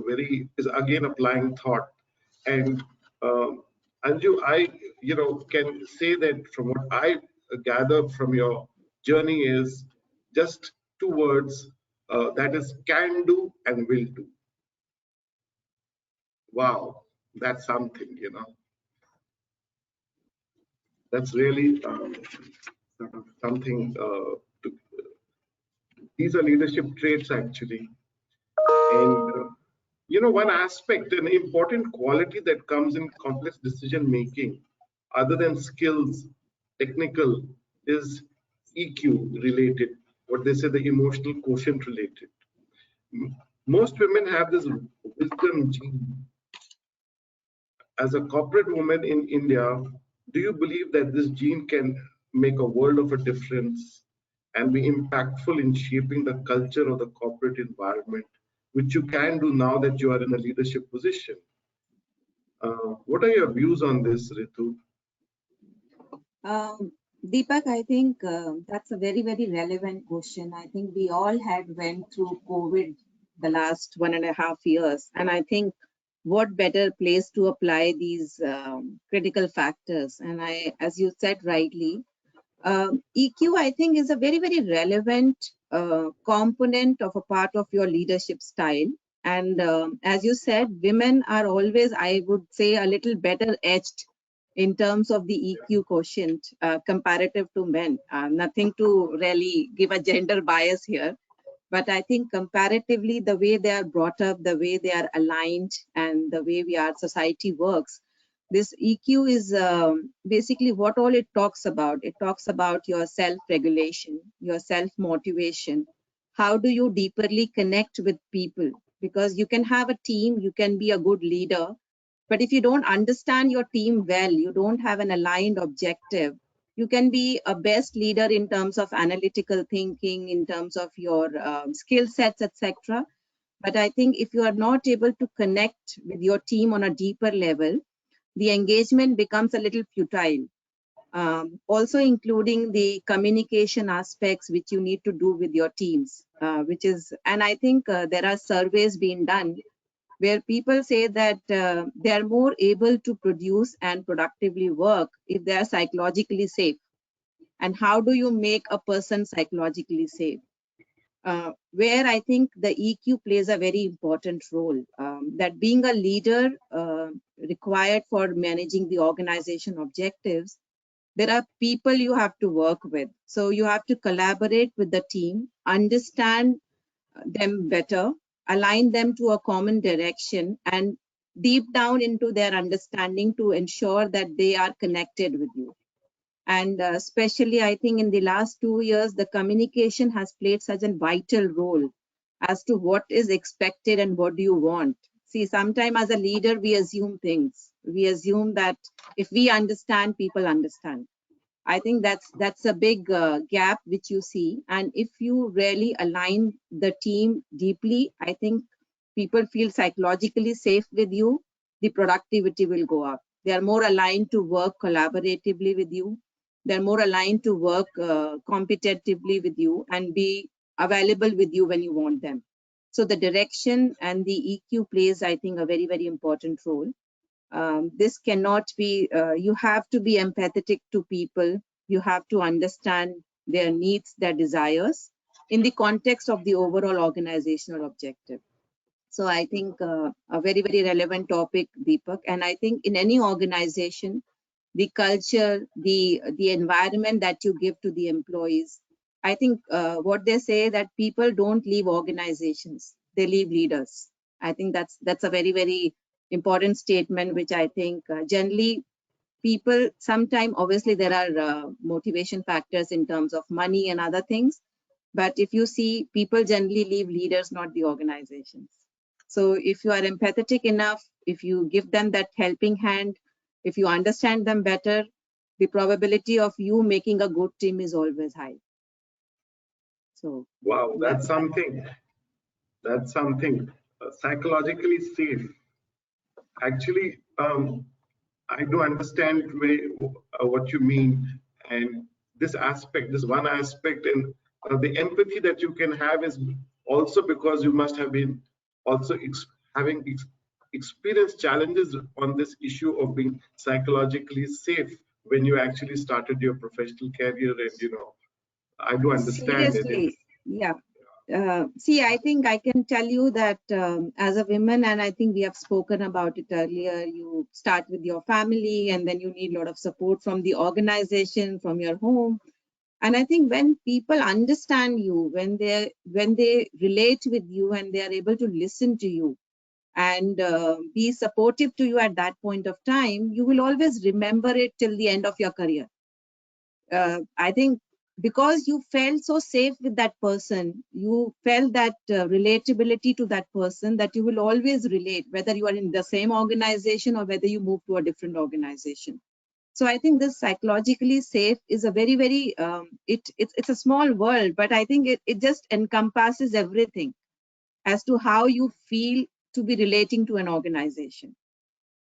again applying thought. And Anju, I can say that from what I gather from your journey is just 2 words: that is can do and will do. Wow, that's something, you know. That's really sort of something. These are leadership traits, actually. And you know, one aspect, an important quality that comes in complex decision making, other than skills, technical, is EQ related. What they say, the emotional quotient related. Most women have this wisdom gene. As a corporate woman in India, do you believe that this gene can make a world of a difference and be impactful in shaping the culture of the corporate environment, which you can do now that you are in a leadership position? What are your views on this, Ritu? Deepak, I think that's a very, very relevant question. I think we all had went through COVID the last 1.5 years, and I think what better place to apply these critical factors. And as you said rightly, EQ, I think, is a very, very relevant component of a part of your leadership style. And as you said, women are always, I would say, a little better edged in terms of the EQ quotient comparative to men. Nothing to really give a gender bias here, but I think comparatively, the way they are brought up, the way they are aligned, and the way our society works, this EQ is basically what all it talks about. It talks about your self-regulation, your self-motivation. How do you deeply connect with people? Because you can have a team, you can be a good leader, but if you don't understand your team well, you don't have an aligned objective, you can be a best leader in terms of analytical thinking, in terms of your skill sets, etc. But I think if you are not able to connect with your team on a deeper level, the engagement becomes a little futile. Also including the communication aspects which you need to do with your teams, and I think there are surveys being done where people say that they are more able to produce and productively work if they are psychologically safe. And how do you make a person psychologically safe? Where I think the EQ plays a very important role, that being a leader required for managing the organization objectives, there are people you have to work with. So you have to collaborate with the team, understand them better, align them to a common direction, and deep down into their understanding to ensure that they are connected with you. And especially, I think in the last 2 years, the communication has played such a vital role as to what is expected and what do you want. See, sometimes as a leader, we assume things. We assume that if we understand, people understand. I think that's a big gap which you see. And if you really align the team deeply, I think people feel psychologically safe with you, the productivity will go up. They are more aligned to work collaboratively with you. They're more aligned to work competitively with you and be available with you when you want them. So the direction and the EQ plays, I think, a very, very important role. This cannot be, you have to be empathetic to people. You have to understand their needs, their desires in the context of the overall organizational objective. So I think a very, very relevant topic, Deepak. And I think in any organization, the culture, the environment that you give to the employees, I think what they say that people don't leave organizations, they leave leaders. I think that's a very, very important statement, which I think generally people sometimes, obviously there are motivation factors in terms of money and other things, but if you see, people generally leave leaders, not the organizations. So if you are empathetic enough, if you give them that helping hand, if you understand them better, the probability of you making a good team is always high. So wow, that's something. That's something. Psychologically safe. Actually, I do understand what you mean, and this aspect, this one aspect, and the empathy that you can have is also because you must have been also having experienced challenges on this issue of being psychologically safe when you actually started your professional career, and you know, I do understand seriously, it. yeah. See, I think I can tell you that as a woman, and I think we have spoken about it earlier, you start with your family and then you need a lot of support from the organization, from your home. And I think when people understand you, when they relate with you and they are able to listen to you and be supportive to you at that point of time, you will always remember it till the end of your career. I think because you felt so safe with that person, you felt that relatability to that person, that you will always relate, whether you are in the same organization or whether you move to a different organization. So I think this psychologically safe is a very, very, it's a small world, but I think it just encompasses everything as to how you feel to be relating to an organization.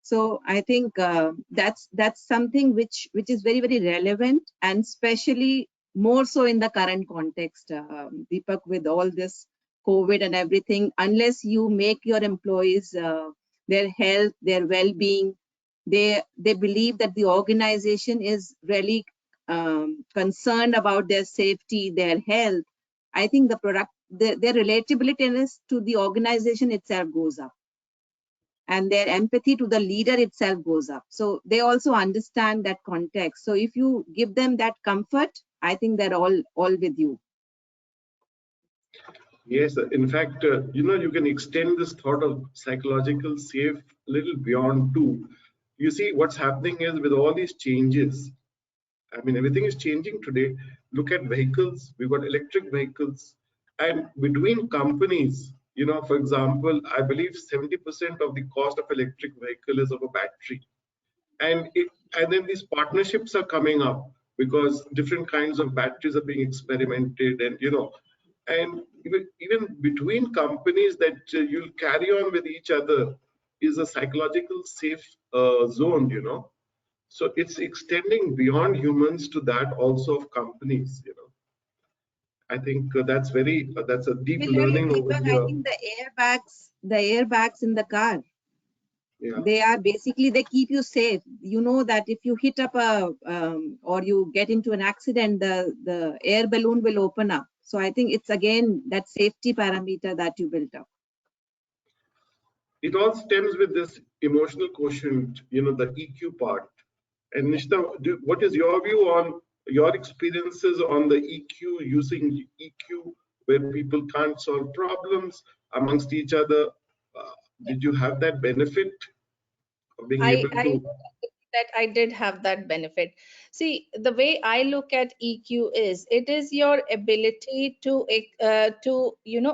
So I think that's something which is very, very relevant, and especially more so in the current context, Deepak, with all this COVID and everything. Unless you make your employees their health, their well-being, they believe that the organization is really concerned about their safety, their health, I think their relatability to the organization itself goes up, and their empathy to the leader itself goes up. So they also understand that context. So if you give them that comfort, I think they're all with you. Yes, in fact, you can extend this thought of psychological safe a little beyond too. You see, what's happening is with all these changes, I mean, everything is changing today. Look at vehicles. We've got electric vehicles. And between companies, for example, I believe 70% of the cost of electric vehicle is of a battery. And then these partnerships are coming up because different kinds of batteries are being experimented, and even between companies that you'll carry on with each other is a psychological safe zone. So it's extending beyond humans to that also of companies. I think that's a deep learning over here. I think the airbags in the car, they are basically, they keep you safe. You know that if you hit up or you get into an accident, the air balloon will open up. So I think it's again that safety parameter that you built up. It all stems with this emotional quotient, the EQ part. And Nishita, what is your view on your experiences on the EQ, using EQ where people can't solve problems amongst each other? Did you have that benefit of being able to? That I did have that benefit. See, the way I look at EQ is, it is your ability to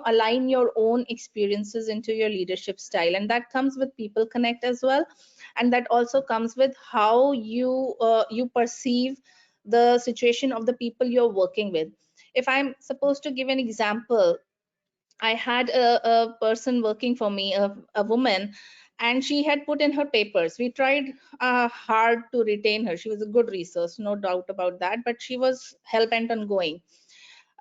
align your own experiences into your leadership style, and that comes with people connect as well, and that also comes with how you perceive the situation of the people you're working with. If I'm supposed to give an example, I had a person working for me, a woman, and she had put in her papers. We tried hard to retain her. She was a good resource, no doubt about that, but she was hell-bent on going.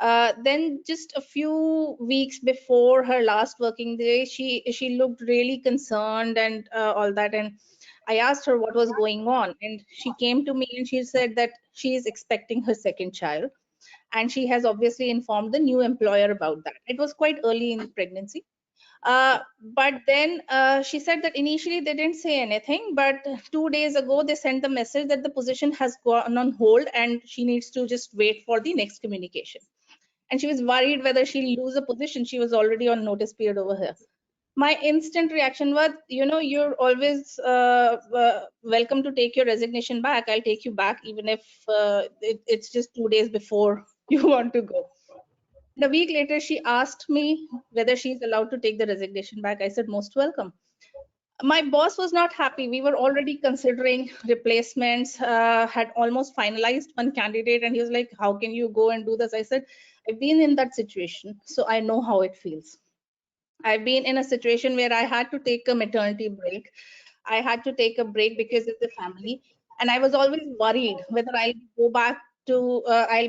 Then just a few weeks before her last working day, she looked really concerned and all that. And I asked her what was going on, and she came to me and she said that she is expecting her second child, and she has obviously informed the new employer about that. It was quite early in pregnancy. But then she said that initially they didn't say anything, but 2 days ago they sent the message that the position has gone on hold and she needs to just wait for the next communication. And she was worried whether she'll lose a position. She was already on notice period over here. My instant reaction was, you're always welcome to take your resignation back. I'll take you back, even if it's just 2 days before you want to go. And a week later, she asked me whether she's allowed to take the resignation back. I said, most welcome. My boss was not happy. We were already considering replacements, had almost finalized one candidate, and he was like, how can you go and do this? I said, I've been in that situation, so I know how it feels. I've been in a situation where I had to take a maternity break. I had to take a break because of the family, and I was always worried whether I'll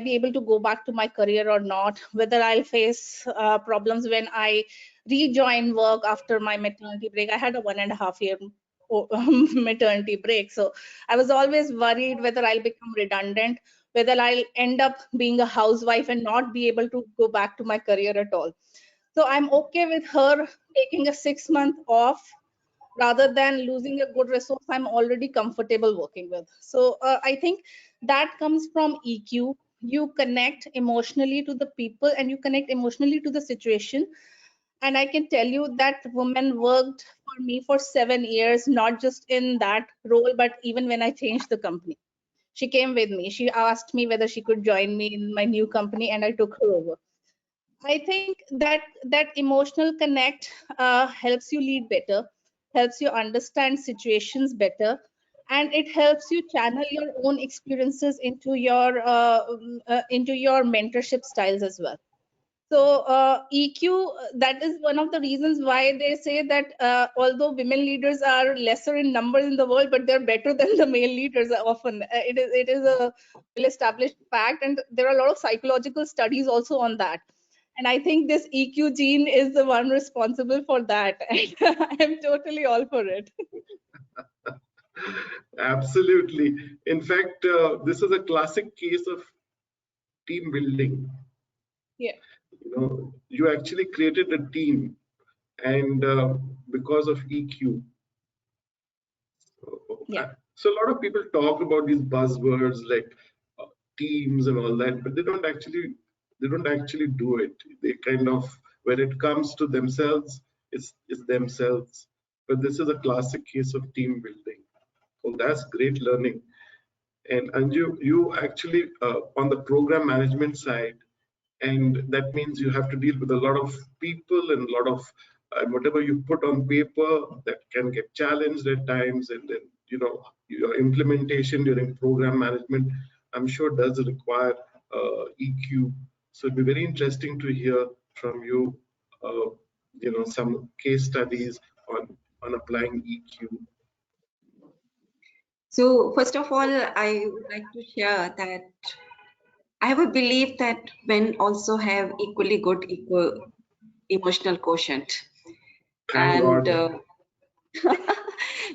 be able to go back to my career or not, whether I'll face problems when I rejoin work after my maternity break. I had a 1.5 year maternity break, so I was always worried whether I'll become redundant, whether I'll end up being a housewife and not be able to go back to my career at all. So I'm okay with her taking a 6-month off rather than losing a good resource I'm already comfortable working with. So I think that comes from EQ. You connect emotionally to the people and you connect emotionally to the situation. And I can tell you that woman worked for me for 7 years, not just in that role, but even when I changed the company. She came with me. She asked me whether she could join me in my new company, and I took her over. I think that emotional connect helps you lead better, helps you understand situations better, and it helps you channel your own experiences into your mentorship styles as well. So EQ, that is one of the reasons why they say that although women leaders are lesser in numbers in the world, but they're better than the male leaders often. It is a well-established fact, and there are a lot of psychological studies also on that. And I think this EQ gene is the one responsible for that. And I'm totally all for it. Absolutely. In fact, this is a classic case of team building. Yeah. You actually created a team, and because of EQ. Yeah. So a lot of people talk about these buzzwords like teams and all that, but they don't actually do it. They kind of, when it comes to themselves, it's themselves. But this is a classic case of team building. Well, that's great learning. And Anju, you actually on the program management side, and that means you have to deal with a lot of people and a lot of whatever you put on paper that can get challenged at times, and then your implementation during program management, I'm sure, does require EQ. So it'd be very interesting to hear from you, some case studies on applying EQ. So first of all, I would like to share that I have a belief that men also have equally good emotional quotient. Thank And God.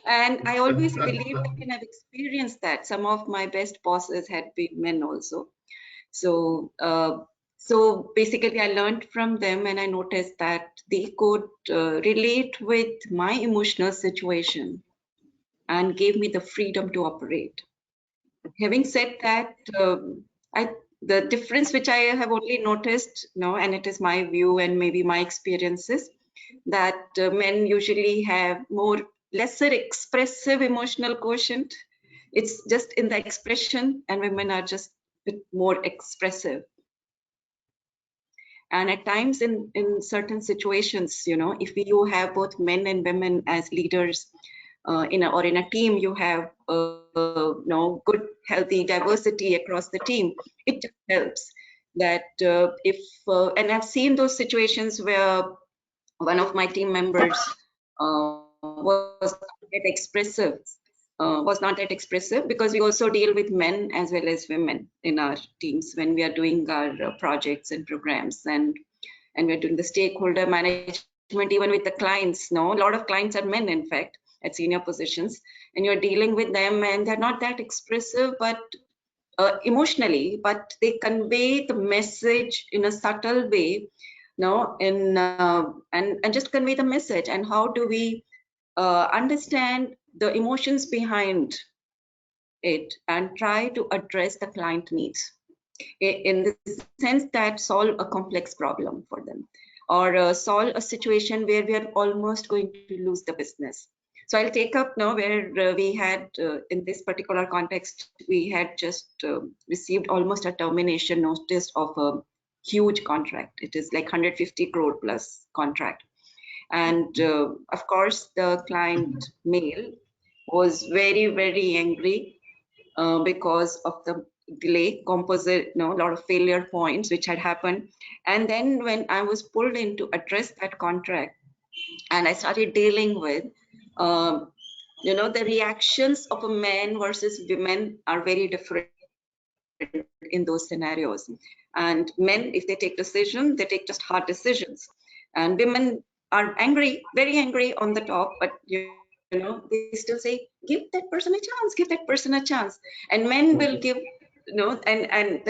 and I always believe that, and I've experienced that some of my best bosses had been men also. So so basically I learned from them, and I noticed that they could relate with my emotional situation and gave me the freedom to operate. Having said that, the difference which I have only noticed, and it is my view and maybe my experiences, that men usually have lesser expressive emotional quotient. It's just in the expression, and women are just a bit more expressive. And at times in certain situations, if you have both men and women as leaders in a team, you have good healthy diversity across the team. It just helps that and I've seen those situations where one of my team members was not that expressive, because we also deal with men as well as women in our teams when we are doing our projects and programs, and we're doing the stakeholder management even with the clients. A lot of clients are men, in fact, at senior positions, and you're dealing with them and they're not that expressive, but emotionally, but they convey the message in a subtle way, and just convey the message. And how do we understand the emotions behind it and try to address the client needs in the sense that solve a complex problem for them, or solve a situation where we are almost going to lose the business. So I'll take up now where we had, in this particular context, we had just received almost a termination notice of a huge contract. It is like 150 crore plus contract. And of course, the client male was very, very angry because of the delay, composite, a lot of failure points which had happened. And then when I was pulled in to address that contract, and I started dealing with, the reactions of a man versus women are very different in those scenarios. And men, if they take decisions, they take just hard decisions. And women are angry, very angry on the top, but they still say, give that person a chance, give that person a chance. And men will give, and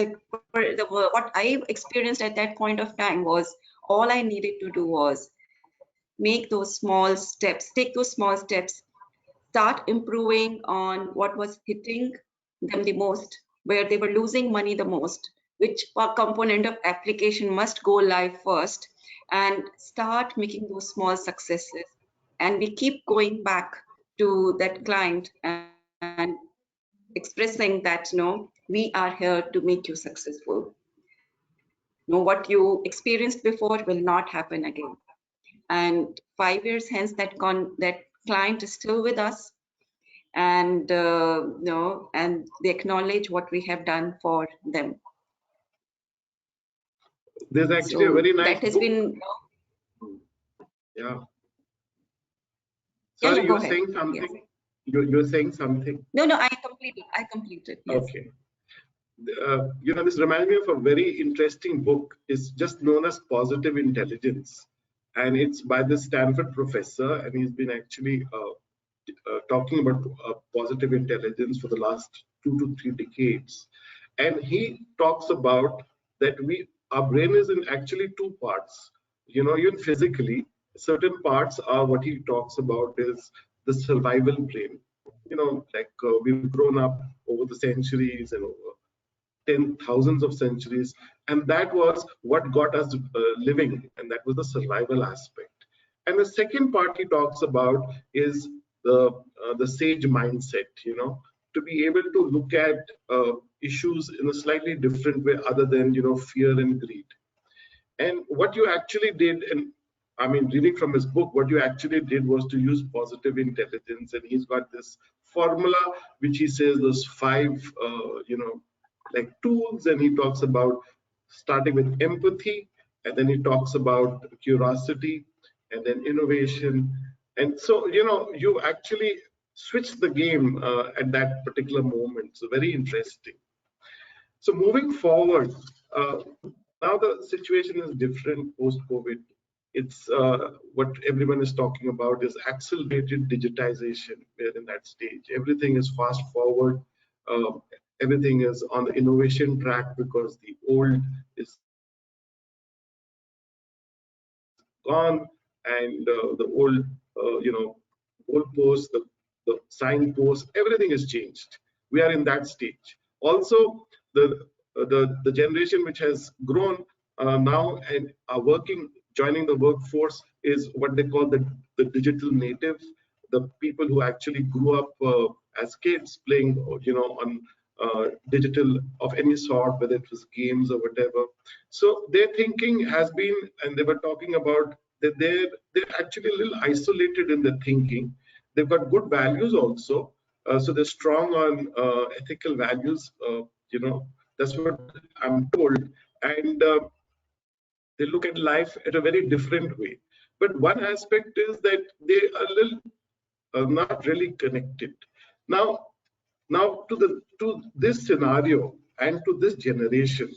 what I experienced at that point of time was all I needed to do was make those small steps, take those small steps, start improving on what was hitting them the most, where they were losing money the most, which component of application must go live first, and start making those small successes. And we keep going back to that client and expressing that, no, we are here to make you successful. No, what you experienced before will not happen again. And 5 years hence, that client is still with us, and and they acknowledge what we have done for them. There's actually So a very nice that has book. been. Yeah. Yeah, Sorry, go you're ahead. saying something. Yes. You're saying something. No, I completed. Yes. Okay. This reminds me of a very interesting book. It's just known as Positive Intelligence, and it's by the Stanford professor, and he's been actually talking about positive intelligence for the last 2 to 3 decades. And he talks about that our brain is in actually 2 parts. Even physically, certain parts are what he talks about is the survival brain. We've grown up over the centuries and over thousands of centuries, and that was what got us living, and that was the survival aspect. And the second part he talks about is the sage mindset, to be able to look at issues in a slightly different way other than fear and greed. And what you actually did, and I mean, reading from his book, what you actually did was to use positive intelligence, and he's got this formula which he says those 5 like tools, and he talks about starting with empathy, and then he talks about curiosity, and then innovation. And so you actually switch the game at that particular moment. So very interesting. So moving forward, now the situation is different post-COVID. It's what everyone is talking about is accelerated digitization. We're in that stage. Everything is fast forward. Everything is on the innovation track because the old is gone, and the old, old posts, the signposts, everything is changed. We are in that stage. Also, the generation which has grown now and are joining the workforce is what they call the digital natives, the people who actually grew up as kids playing, on digital of any sort, whether it was games or whatever. So their thinking has been, and they were talking about that they're actually a little isolated in their thinking. They've got good values also, so they're strong on ethical values. That's what I'm told, and they look at life at a very different way. But one aspect is that they are a little not really connected. Now to this scenario and to this generation,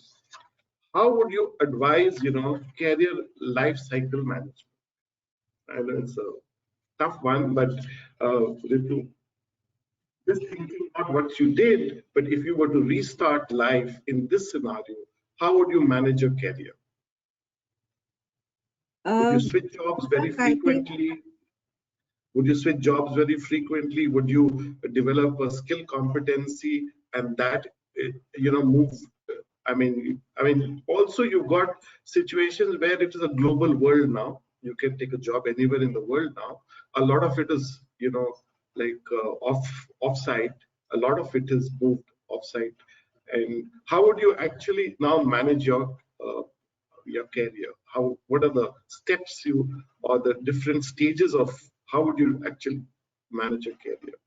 how would you advise, career life cycle management? I know it's a tough one, but just thinking not what you did, but if you were to restart life in this scenario, how would you manage your career? Would you switch jobs very frequently? Would you switch jobs very frequently? Would you develop a skill competency and that, move? I mean, also you've got situations where it is a global world now. You can take a job anywhere in the world now. A lot of it is, off-site. A lot of it is moved off-site. And how would you actually now manage your career? What are the steps or the different stages of how would you actually manage your career?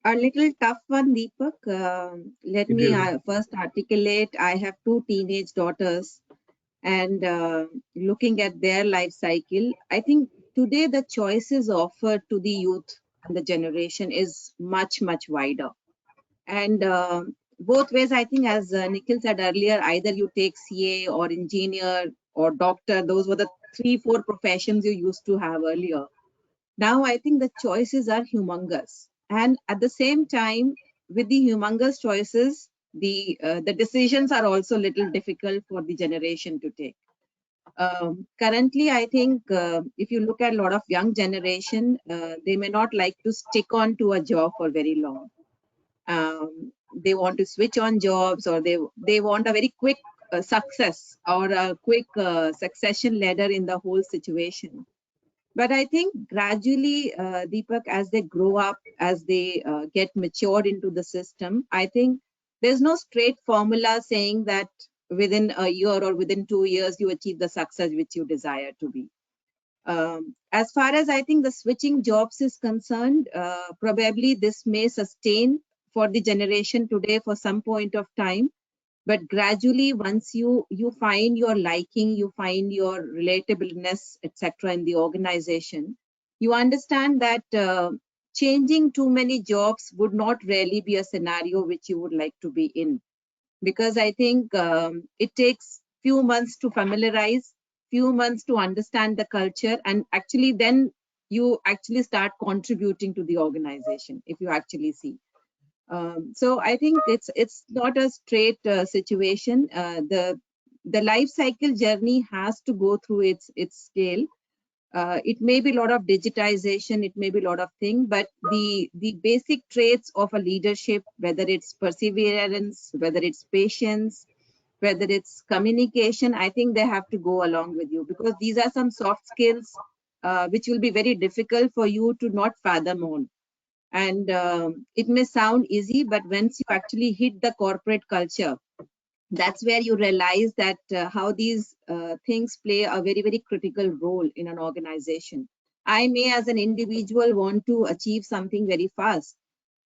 A little tough one, Deepak. Let me first articulate. I have 2 teenage daughters, and looking at their life cycle, I think today the choices offered to the youth and the generation is much, much wider. And both ways, I think, as Nikhil said earlier, either you take CA or engineer or doctor. Those were the 3-4 professions you used to have earlier. Now, I think the choices are humongous. And at the same time, with the humongous choices, the decisions are also a little difficult for the generation to take. Currently, I think if you look at a lot of young generation, they may not like to stick on to a job for very long. They want to switch on jobs, or they want a very quick success or a quick succession ladder in the whole situation. But I think gradually, Deepak, as they grow up, as they get matured into the system, I think there's no straight formula saying that within a year or within 2 years you achieve the success which you desire to be. As far as I think the switching jobs is concerned, probably this may sustain for the generation today for some point of time. But gradually, once you find your liking, you find your relatableness, etc., in the organization, you understand that changing too many jobs would not really be a scenario which you would like to be in, because I think it takes few months to familiarize, few months to understand the culture, and actually then you actually start contributing to the organization if you actually see. So I think it's not a straight situation. The life cycle journey has to go through its scale. It may be a lot of digitization, it may be a lot of things, but the basic traits of a leadership, whether it's perseverance, whether it's patience, whether it's communication, I think they have to go along with you, because these are some soft skills which will be very difficult for you to not fathom on. And it may sound easy, but once you actually hit the corporate culture, that's where you realize that how these things play a very, very critical role in an organization. I may, as an individual, want to achieve something very fast,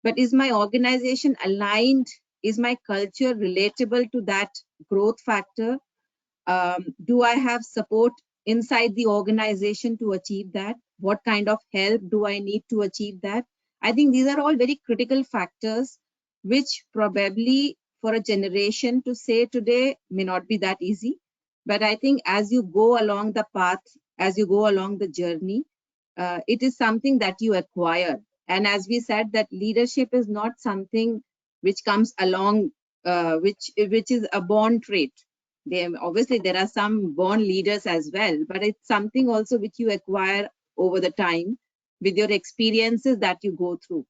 but is my organization aligned? Is my culture relatable to that growth factor? Do I have support inside the organization to achieve that? What kind of help do I need to achieve that? I think these are all very critical factors, which probably for a generation to say today may not be that easy. But I think as you go along the path, as you go along the journey, it is something that you acquire. And as we said, that leadership is not something which comes along, which is a born trait. Obviously, there are some born leaders as well, but it's something also which you acquire over the time with your experiences that you go through.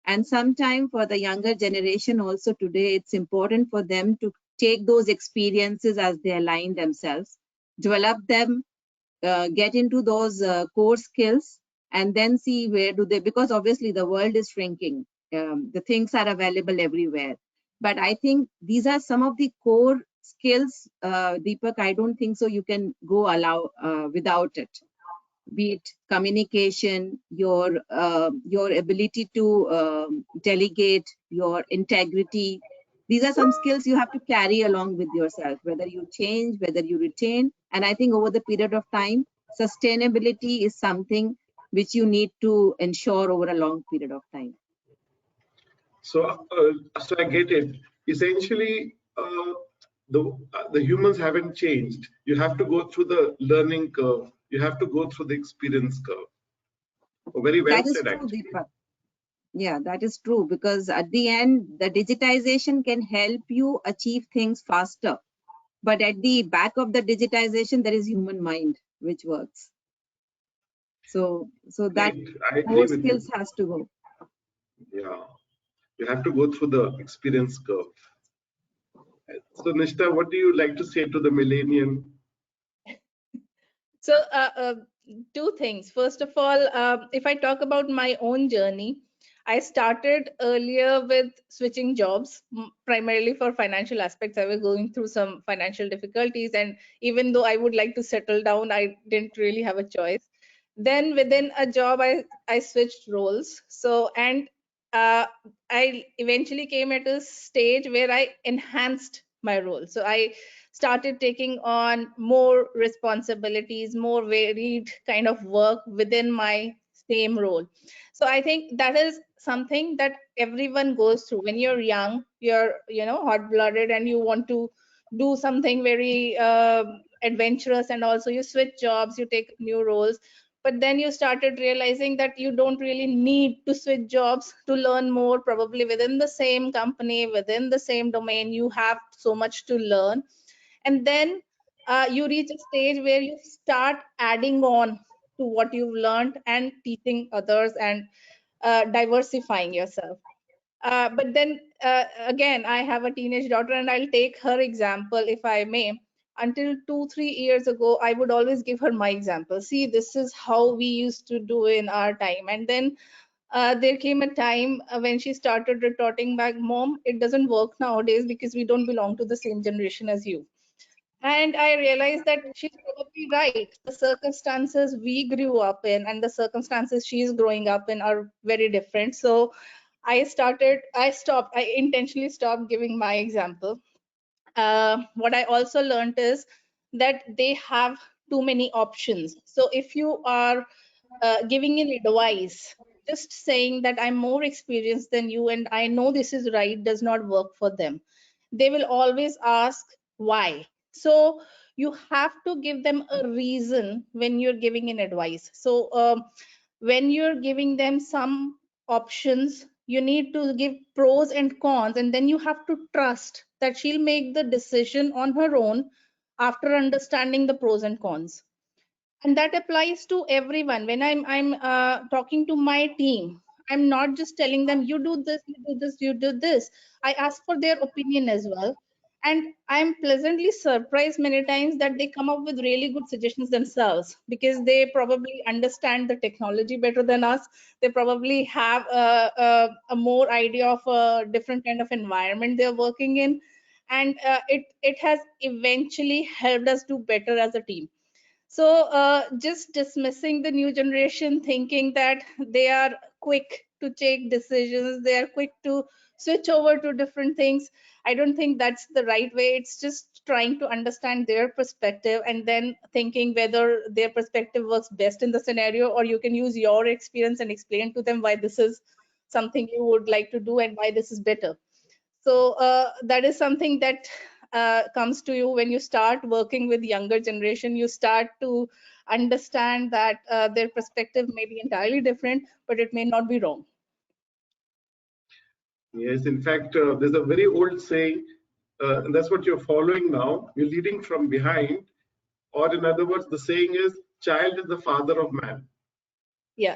And sometime for the younger generation also today, it's important for them to take those experiences as they align themselves, develop them, get into those core skills, and then see where do they, because obviously the world is shrinking. The things are available everywhere. But I think these are some of the core skills, Deepak. I don't think so you can go without it. Be it communication, your ability to delegate, your integrity. These are some skills you have to carry along with yourself, whether you change, whether you retain. And I think over the period of time, sustainability is something which you need to ensure over a long period of time. So I get it. Essentially, the humans haven't changed. You have to go through the learning curve. You have to go through the experience curve. Very well That is said, true, actually. Deepak. Yeah, that is true, because at the end, the digitization can help you achieve things faster. But at the back of the digitization, there is human mind which works. So that I agree core with skills you. has to go. Yeah, you have to go through the experience curve. So Nishta, what do you like to say to the millennium? So two things. First of all, if I talk about my own journey, I started earlier with switching jobs, primarily for financial aspects. I was going through some financial difficulties, and even though I would like to settle down, I didn't really have a choice. Then within a job, I switched roles. So, and I eventually came at a stage where I enhanced my role. So I started taking on more responsibilities, more varied kind of work within my same role. So I think that is something that everyone goes through. When you're young, you're hot blooded and you want to do something very adventurous, and also you switch jobs, you take new roles. But then you started realizing that you don't really need to switch jobs to learn more. Probably within the same company, within the same domain, you have so much to learn. And then you reach a stage where you start adding on to what you've learned and teaching others and diversifying yourself. But then again, I have a teenage daughter, and I'll take her example if I may. Until 2-3 years ago, I would always give her my example. See, this is how we used to do in our time. And then there came a time when she started retorting back, Mom, it doesn't work nowadays because we don't belong to the same generation as you. And I realized that she's probably right. The circumstances we grew up in and the circumstances she's growing up in are very different. So I intentionally stopped giving my example. What I also learned is that they have too many options. So if you are giving an advice, just saying that I'm more experienced than you and I know this is right does not work for them. They will always ask why. So you have to give them a reason when you're giving an advice. So when you're giving them some options, you need to give pros and cons, and then you have to trust that she'll make the decision on her own after understanding the pros and cons. And that applies to everyone. When I'm talking to my team, I'm not just telling them you do this, you do this, you do this. I ask for their opinion as well, and I'm pleasantly surprised many times that they come up with really good suggestions themselves, because they probably understand the technology better than us. They probably have a more idea of a different kind of environment they're working in, and it has eventually helped us do better as a team. So just dismissing the new generation, thinking that they are quick to take decisions, they are quick to switch over to different things, I don't think that's the right way. It's just trying to understand their perspective and then thinking whether their perspective works best in the scenario, or you can use your experience and explain to them why this is something you would like to do and why this is better. So that is something that comes to you when you start working with younger generation. You start to understand that their perspective may be entirely different, but it may not be wrong. Yes, in fact, there's a very old saying, and that's what you're following now. You're leading from behind, or in other words, the saying is, child is the father of man. Yeah.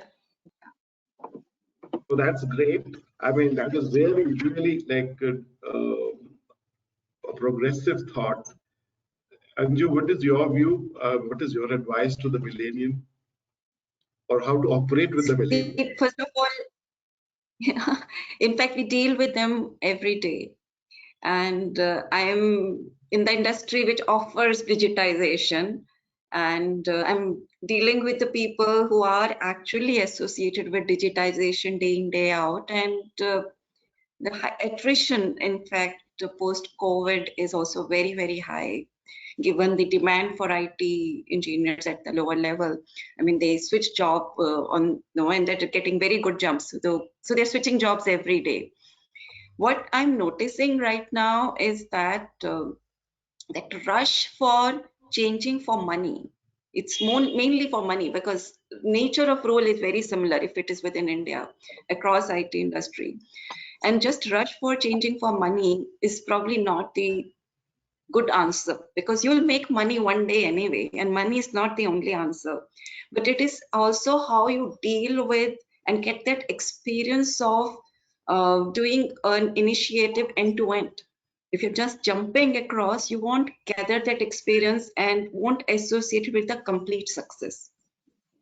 So that's great. I mean, that is really, really like a progressive thought. Anju, what is your view? What is your advice to the millennium, or how to operate with the millennium? First of all, yeah, in fact, we deal with them every day. And I am in the industry which offers digitization, and I'm dealing with the people who are actually associated with digitization day in, day out. And the high attrition, in fact, post-COVID is also very, very high, given the demand for IT engineers at the lower level. I mean, they switch job and they're getting very good jumps. So they're switching jobs every day. What I'm noticing right now is that that rush for changing for money. It's mainly for money, because nature of role is very similar if it is within India across IT industry. And just rush for changing for money is probably not the good answer, because you'll make money one day anyway, and money is not the only answer. But it is also how you deal with and get that experience of doing an initiative end to end. If you're just jumping across, you won't gather that experience and won't associate it with the complete success.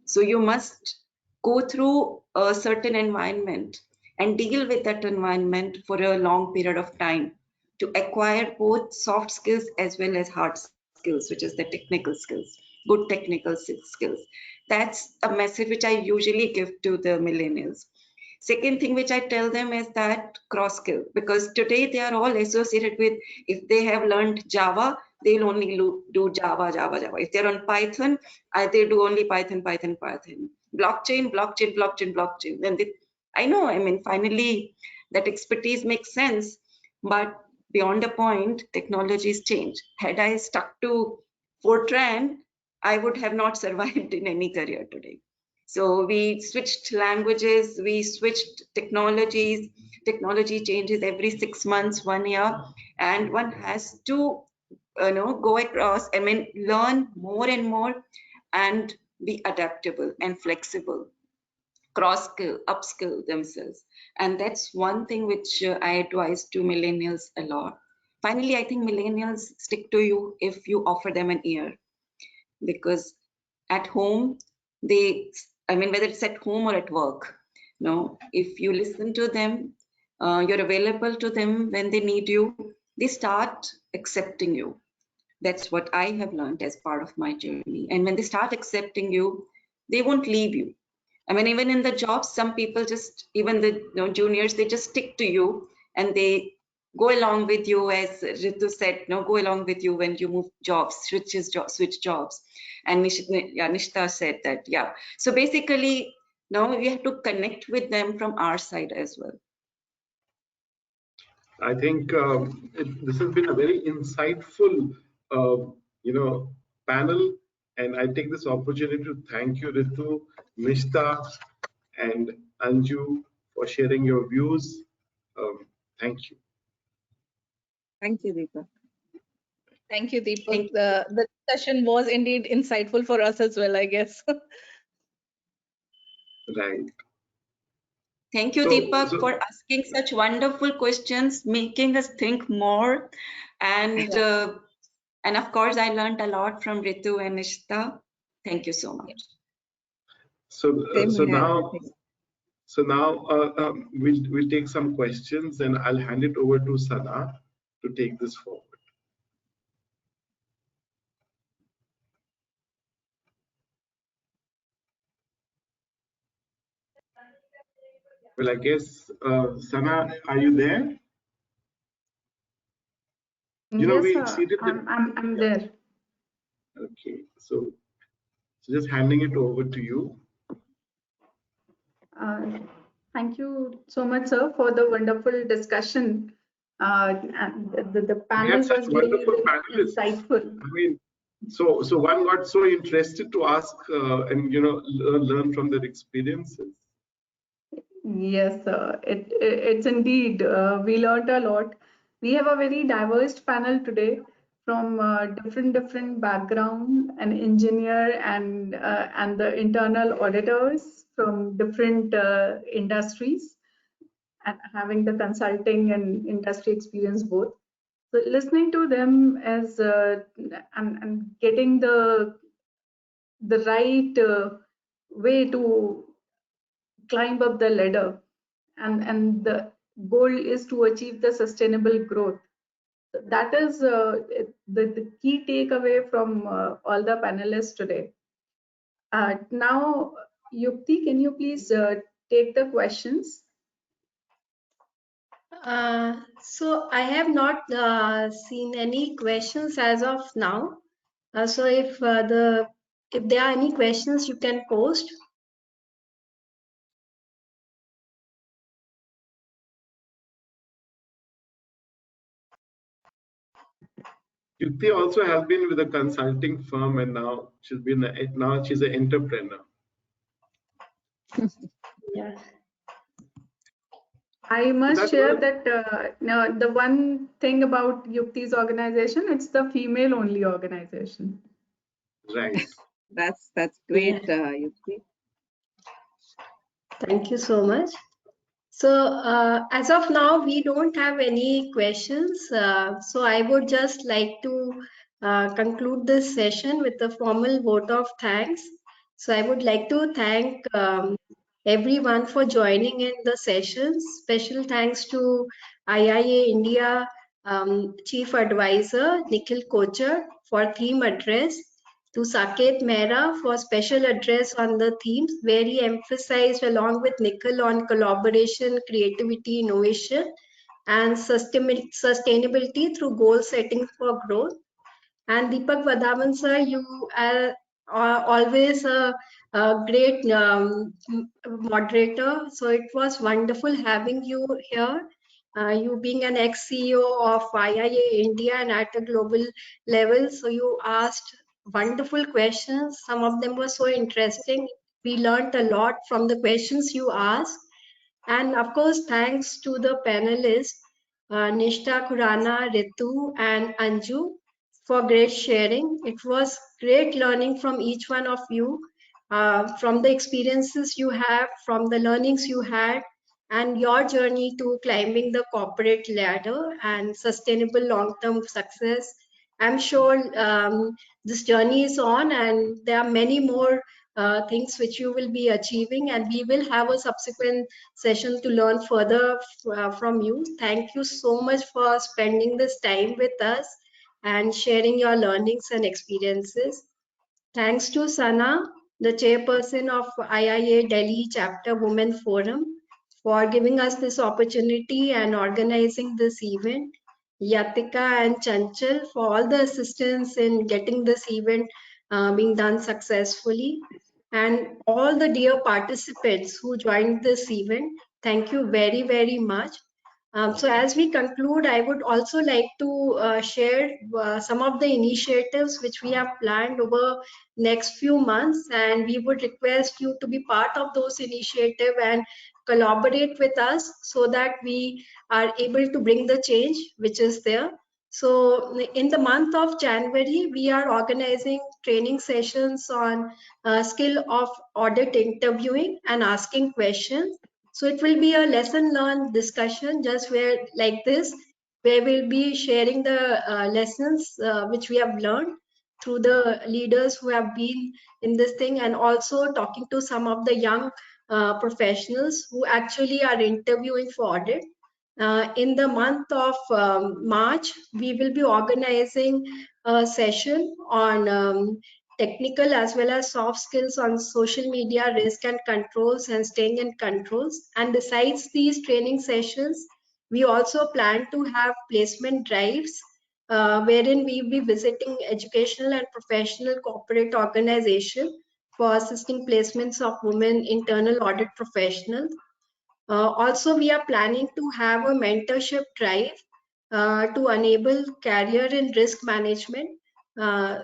So you must go through a certain environment and deal with that environment for a long period of time to acquire both soft skills as well as hard skills, which is the technical skills, good technical skills. That's a message which I usually give to the millennials. Second thing which I tell them is that cross skill, because today they are all associated with, if they have learned Java, they'll only do Java. If they're on Python, they do only Python. Blockchain. Then I know, I mean, finally that expertise makes sense, but beyond a point, technologies change. Had I stuck to Fortran, I would have not survived in any career today. So we switched languages, we switched technologies. Technology changes every 6 months, 1 year, and one has to go across, I mean, learn more and more and be adaptable and flexible, cross skill, upskill themselves. And that's one thing which I advise to millennials a lot. Finally, I think millennials stick to you if you offer them an ear, because at home, I mean, whether it's at home or at work, if you listen to them, you're available to them when they need you, they start accepting you. That's what I have learned as part of my journey. And when they start accepting you, they won't leave you. I mean, even in the jobs, some people just, even the juniors, they just stick to you and they go along with you, as Ritu said, go along with you when you move jobs, switch jobs. And Nishita said that, yeah. So basically, now we have to connect with them from our side as well. I think this has been a very insightful, panel, and I take this opportunity to thank you, Ritu, Nishita, and Anju for sharing your views. Thank you. Thank you, Deepak. Thank you, Deepak. The session was indeed insightful for us as well, I guess. Right. Thank you, Deepak, for asking such wonderful questions, making us think more. And of course, I learned a lot from Ritu and Nishita. Thank you so much. So now we'll take some questions, and I'll hand it over to Sana to take this forward. Well, I guess, Sana, are you there? Yes, sir. I'm there. Okay, so just handing it over to you. Thank you so much, sir, for the wonderful discussion. And the panel was really insightful. I mean, so one got so interested to ask and learn from their experiences. Yes, sir. It's indeed. We learned a lot. We have a very diverse panel today from different background, an engineer and the internal auditors from different industries, and having the consulting and industry experience both. So listening to them as and getting the right way to climb up the ladder, and the goal is to achieve the sustainable growth. That is the key takeaway from all the panelists today. Now, Yukti, can you please take the questions? So I have not seen any questions as of now. So if there are any questions, you can post. Yukti also has been with a consulting firm, and now she's an entrepreneur. Yeah. I must share that the one thing about Yukti's organization, it's the female-only organization. Right. That's great, Yukti. Thank you so much. So as of now, we don't have any questions. So I would just like to conclude this session with a formal vote of thanks. So I would like to thank everyone for joining in the sessions. Special thanks to IIA India Chief Advisor Nikhil Kochar for theme address, to Saket Mehra for special address on the themes, where he emphasized along with Nikhil on collaboration, creativity, innovation, and sustainability through goal setting for growth. And Deepak Vadhavan sir, you are always a great moderator. So it was wonderful having you here. You being an ex-CEO of IIA India and at a global level. So you asked wonderful questions. Some of them were so interesting. We learned a lot from the questions you asked. And of course, thanks to the panelists, Nishta, Khurana, Ritu, and Anju for great sharing. It was great learning from each one of you, from the experiences you have, from the learnings you had, and your journey to climbing the corporate ladder and sustainable long-term success. I'm sure this journey is on, and there are many more things which you will be achieving, and we will have a subsequent session to learn further from you. Thank you so much for spending this time with us and sharing your learnings and experiences. Thanks to Sana, the chairperson of IIA Delhi Chapter Women Forum, for giving us this opportunity and organizing this event. Yatika and Chanchal for all the assistance in getting this event being done successfully. And all the dear participants who joined this event, thank you very, very much. So as we conclude, I would also like to share some of the initiatives which we have planned over next few months, and we would request you to be part of those initiatives and collaborate with us so that we are able to bring the change which is there. So in the month of January, we are organizing training sessions on skill of audit interviewing and asking questions. So it will be a lesson learned discussion just where like this, where we'll be sharing the lessons which we have learned through the leaders who have been in this thing, and also talking to some of the young professionals who actually are interviewing for audit. In the month of March, we will be organizing a session on technical as well as soft skills on social media risk and controls and staying in controls. And besides these training sessions, we also plan to have placement drives wherein we will be visiting educational and professional corporate organizations for assisting placements of women internal audit professionals. Also, we are planning to have a mentorship drive to enable career in risk management.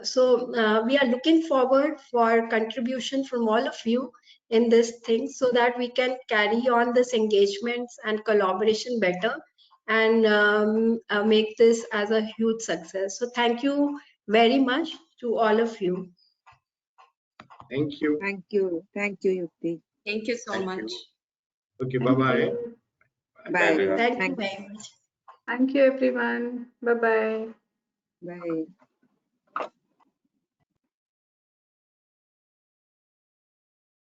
So we are looking forward for contribution from all of you in this thing so that we can carry on this engagements and collaboration better and make this as a huge success. So thank you very much to all of you. Thank you. Thank you. Thank you, Yukti. Thank you so Thank much. you. Okay, bye-bye. Bye. everyone. Thank you Thanks. very much. Thank you, everyone. Bye-bye. Bye.